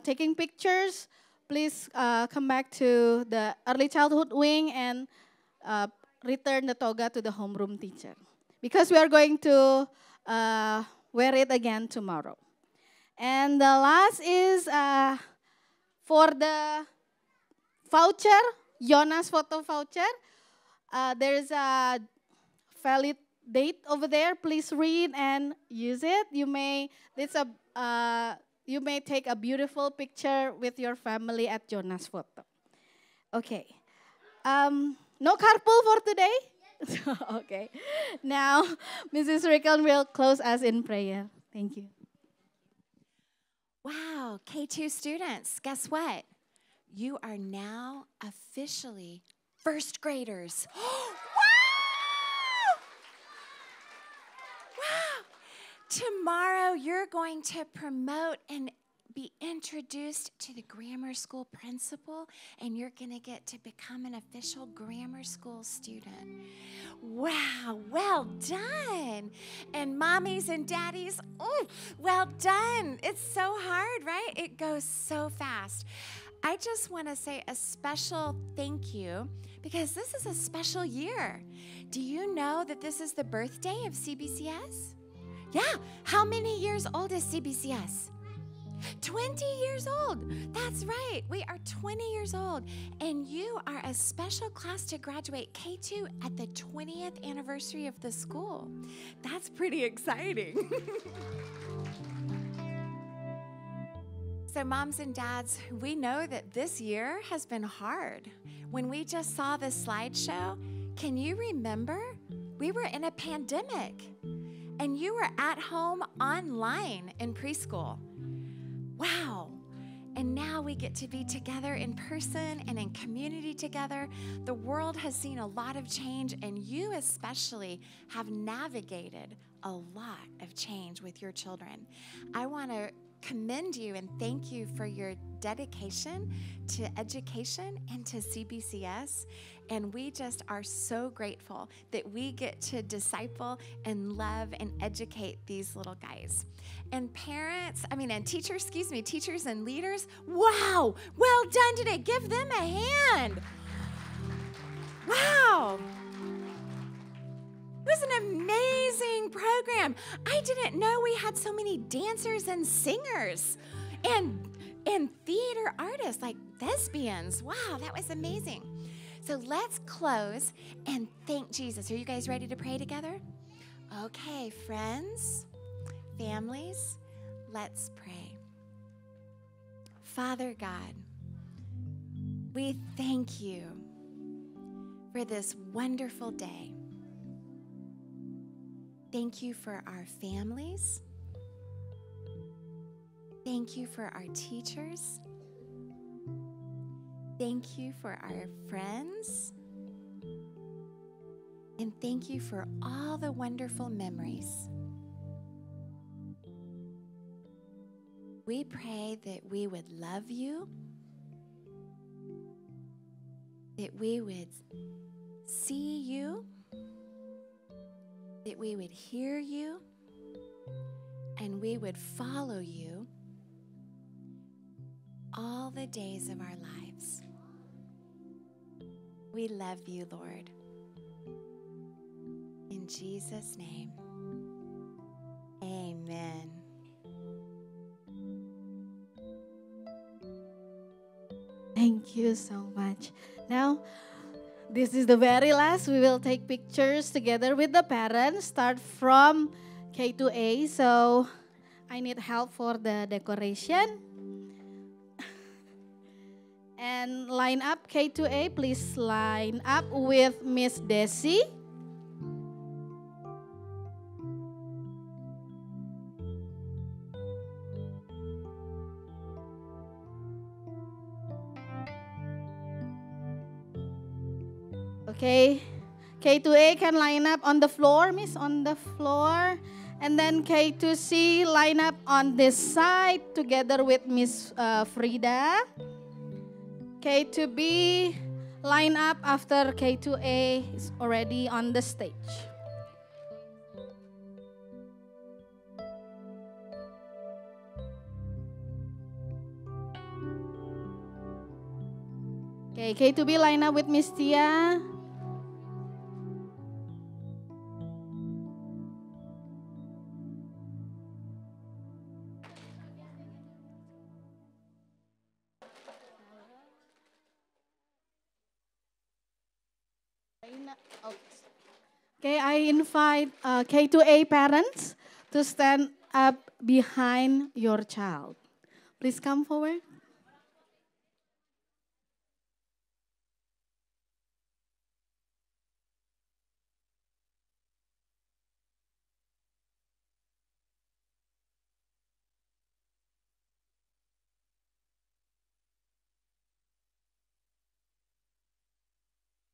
taking pictures, please come back to the early childhood wing and return the toga to the homeroom teacher. Because we are going to wear it again tomorrow. And the last is for the voucher, Jonas photo voucher. There is a valid date over there. Please read and use it. You may take a beautiful picture with your family at Jonas photo. Okay. No carpool for today? Okay. Now, Mrs. Rickon will close us in prayer. Thank you. Wow, K2 students, guess what? You are now officially first graders. Wow! Wow! Tomorrow you're going to promote and be introduced to the grammar school principal, and you're going to get to become an official grammar school student. Wow, well done. And mommies and daddies, oh, well done. It's so hard, right? It goes so fast. I just want to say a special thank you because this is a special year. Do you know that this is the birthday of CBCS? Yeah, how many years old is CBCS? 20 years old. That's right. We are 20 years old. And you are a special class to graduate K2 at the 20th anniversary of the school. That's pretty exciting. So moms and dads, we know that this year has been hard. When we just saw the slideshow, can you remember? We were in a pandemic and you were at home online in preschool. Wow. And now we get to be together in person and in community together. The world has seen a lot of change, and you especially have navigated a lot of change with your children. I want to commend you and thank you for your dedication to education and to CBCS. And we just are so grateful that we get to disciple and love and educate these little guys. And teachers and leaders, wow, well done today. Give them a hand. Wow. It was an amazing program. I didn't know we had so many dancers and singers and theater artists, like thespians. Wow, that was amazing. So let's close and thank Jesus. Are you guys ready to pray together? Okay, friends, families, let's pray. Father God, we thank you for this wonderful day. Thank you for our families. Thank you for our teachers. Thank you for our friends. And thank you for all the wonderful memories. We pray that we would love you, that we would see you, that we would hear you, and we would follow you all the days of our lives. We love you, Lord. In Jesus' name, amen. Thank you so much. Now, this is the very last. We will take pictures together with the parents. Start from K to A. So I need help for the decoration. And line up K to A. Please line up with Miss Desi. Okay, K to A can line up on the floor, Miss, on the floor. And then K to C line up on this side together with Miss Frida. K to B line up after K to A is already on the stage. Okay, K to B line up with Miss Tia. Okay, I invite K to A parents to stand up behind your child. Please come forward.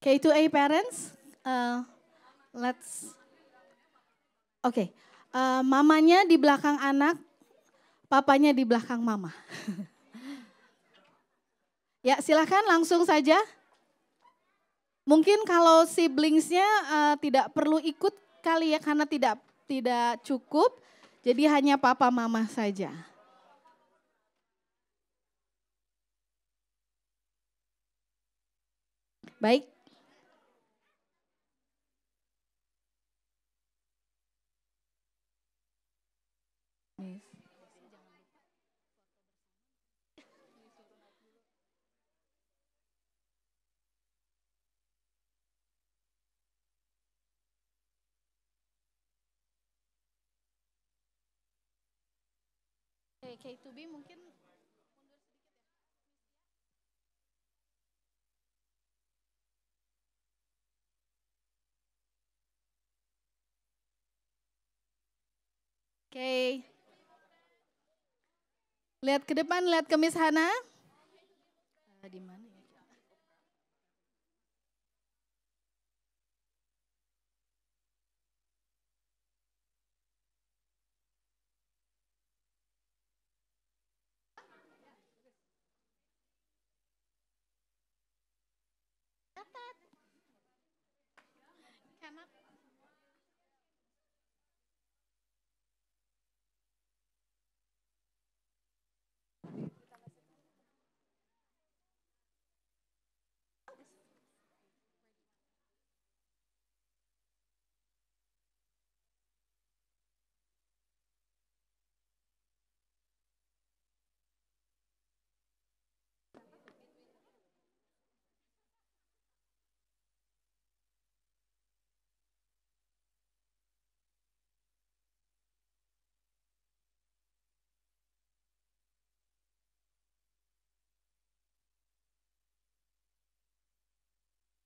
K to A parents, let's. Oke, mamanya di belakang anak, papanya di belakang mama. Ya, silakan langsung saja. Mungkin kalau siblingsnya tidak perlu ikut kali ya, karena tidak cukup. Jadi hanya papa mama saja. Baik. K2B mungkin mundur sedikit ya. Oke. Lihat ke depan, lihat ke Miss Hana. Di mana ya?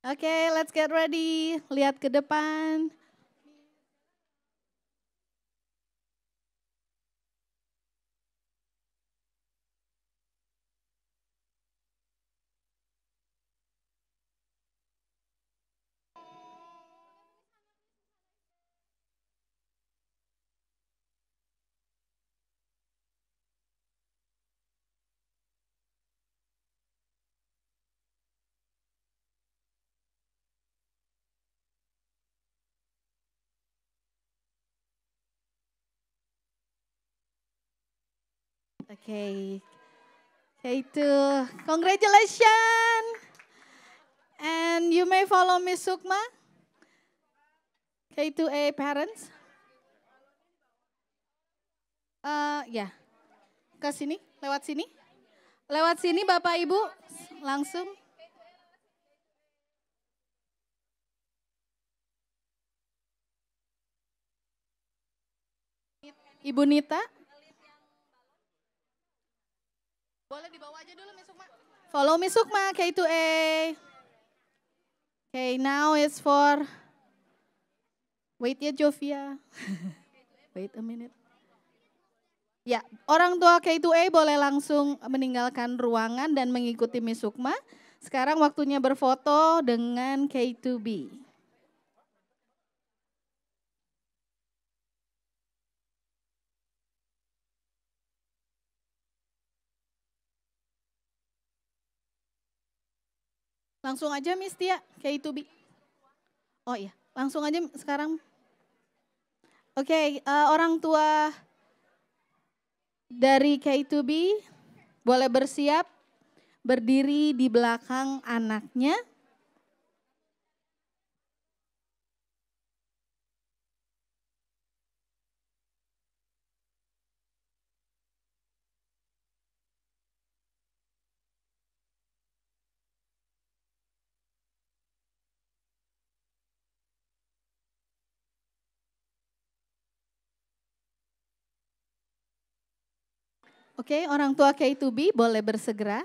Oke, let's get ready. Lihat ke depan. Oke, itu congratulations. And you may follow Miss Sukma, K2A parents. Ya, ke sini, lewat sini. Lewat sini Bapak Ibu, langsung. Ibu Nita. Boleh dibawa aja dulu Miss Sukma. Follow Miss Sukma, K2A. Okay, now it's for, wait ya Jovia. Wait a minute. Ya, orang tua K2A boleh langsung meninggalkan ruangan dan mengikuti Miss Sukma. Sekarang waktunya berfoto dengan K2B. Langsung aja Miss Tia, K2B. Oh iya, langsung aja sekarang. Oke, orang tua dari K2B boleh bersiap berdiri di belakang anaknya. Oke, orang tua K2B boleh bersegera.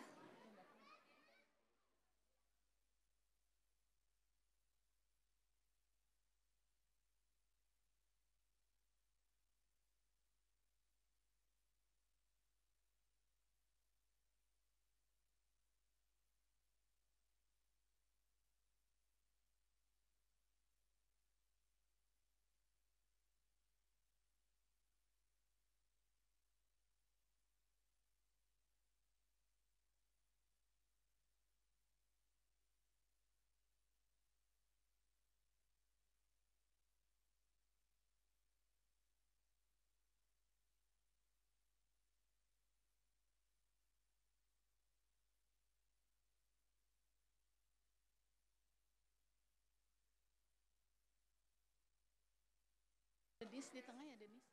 Denis di tengah ya Denis.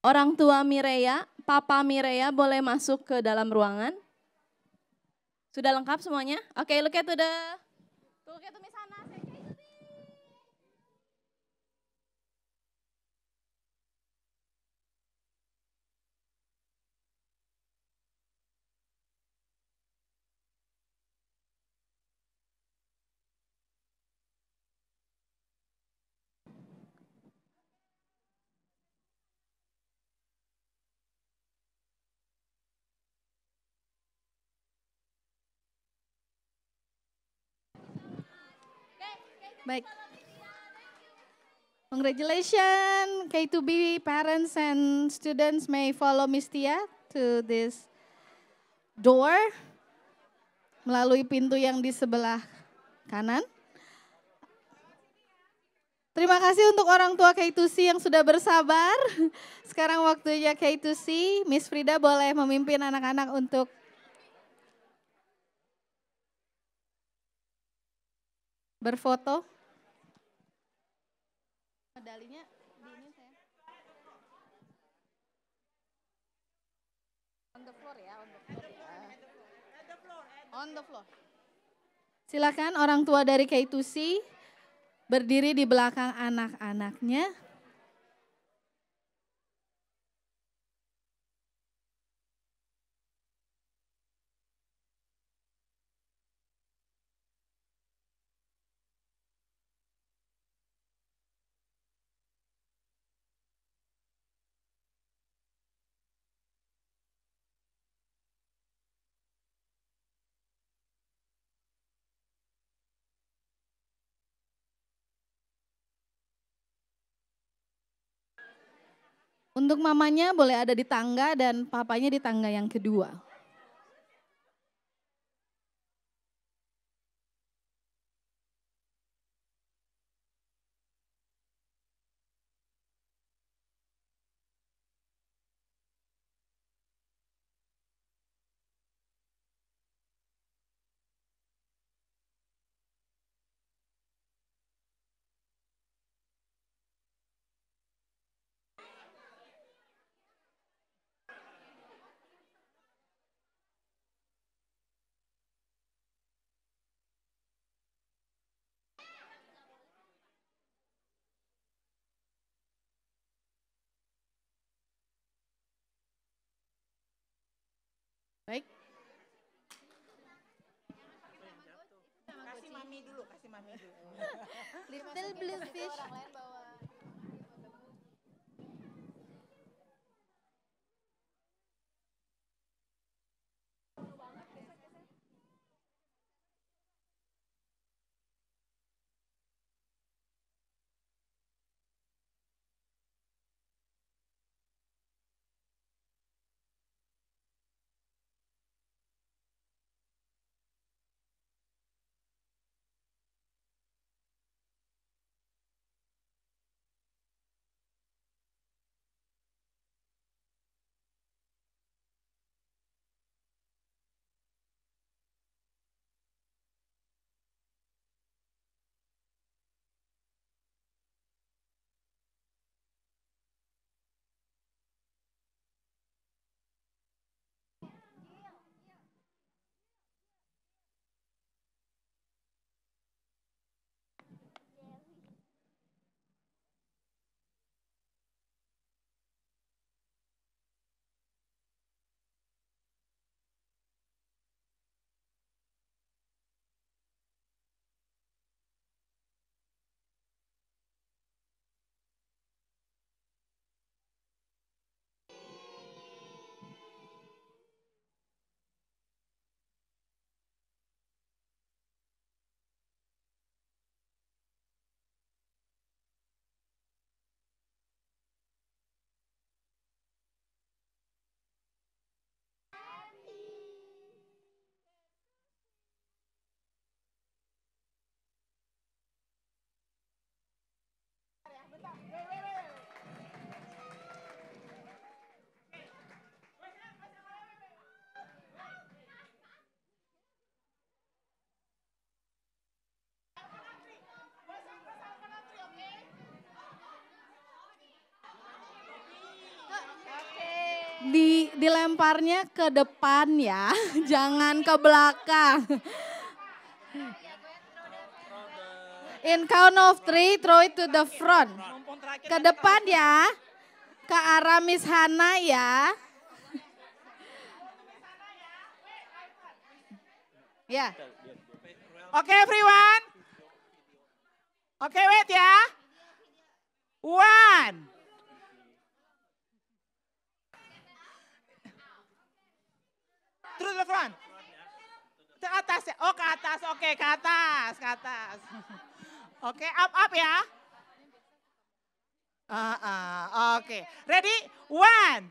Orang tua Mireya, Papa Mireya boleh masuk ke dalam ruangan. Sudah lengkap semuanya? Oke, look at Miss Hana. Baik. Congratulations, K2B parents and students may follow Miss Tia to this door melalui pintu yang di sebelah kanan. Terima kasih untuk orang tua K2C yang sudah bersabar. Sekarang waktunya K2C, Miss Frida boleh memimpin anak-anak untuk berfoto. Medalinya di ini saya. On the floor ya, on the floor ya. On the floor. Silakan orang tua dari K2C berdiri di belakang anak-anaknya. Untuk mamanya boleh ada di tangga dan papanya di tangga yang kedua. Baik. Kasih mami dulu, kasih mami dulu. Little blue fish. Dilemparnya ke depan ya, jangan ke belakang. In count of 3, throw it to the front. Ke depan ya, ke arah Miss Hana ya. Ya. Oke everyone. Oke wait ya. 1. Terus the front. Ke atas ya. Oh ke atas. Oke ke atas. Ke atas. Oke up ya. Oke. Ready? 1,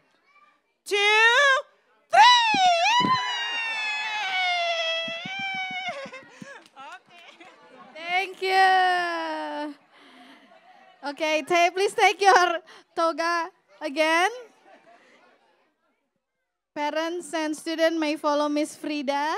2, 3. Thank you. Okay, please take your toga again. Parents and students may follow Miss Frida.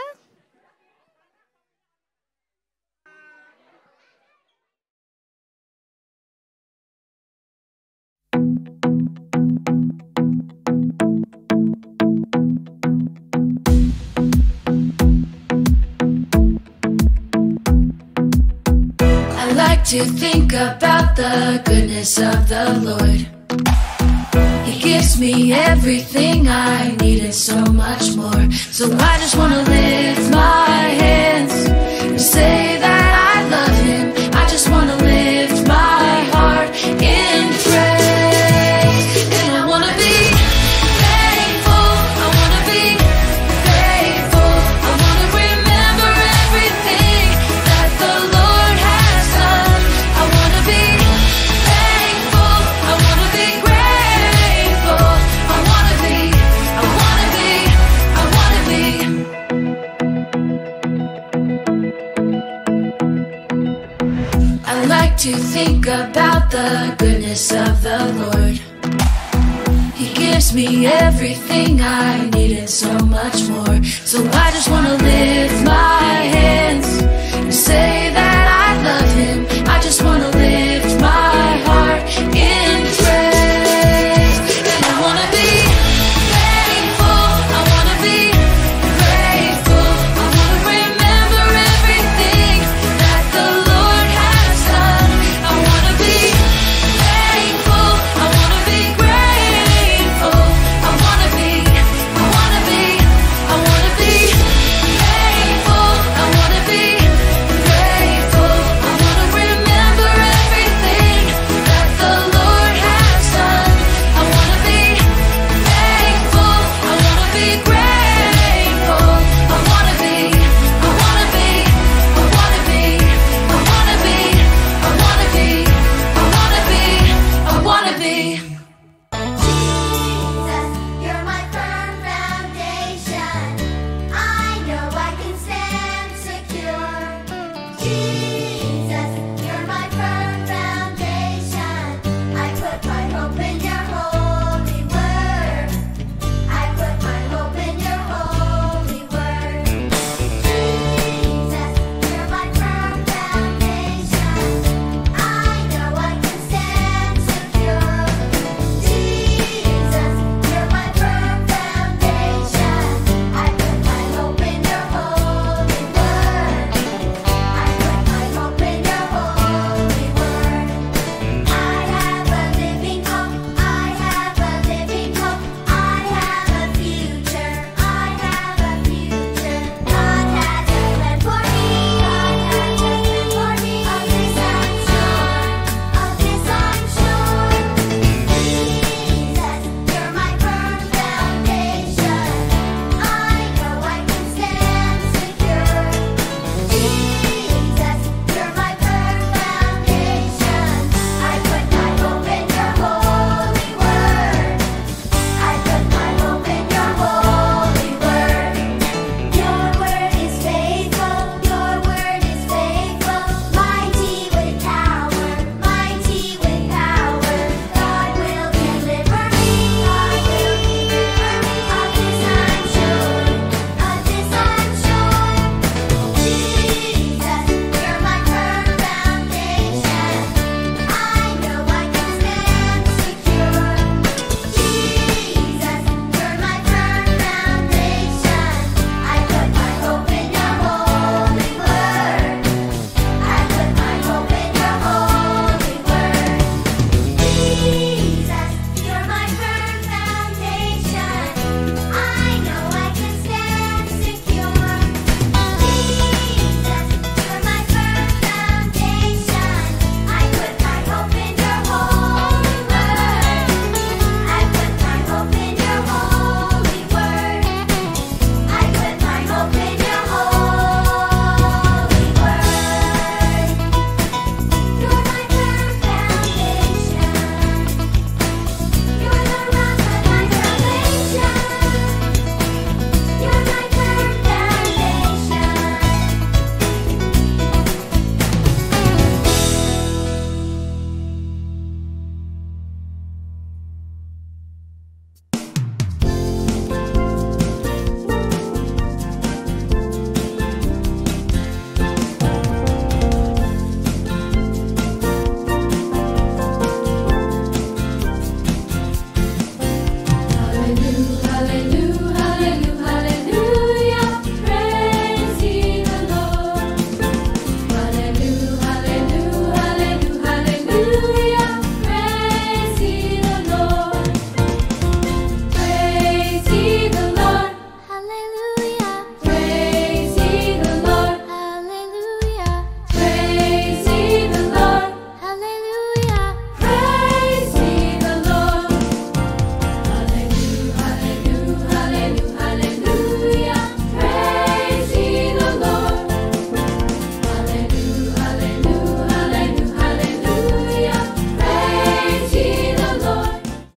I like to think about the goodness of the Lord. He gives me everything I need and so much more. So I just want to lift my hands and say that I love him. I just want to lift my heart in praise. And I want to be thankful. I want to be faithful. I want to remember everything that the Lord has done. I want to be thankful. I want to be grateful. I want to be, I want to be, I want to be. I like to think about the goodness of the Lord. He gives me everything I need and so much more. So I just want to lift my hands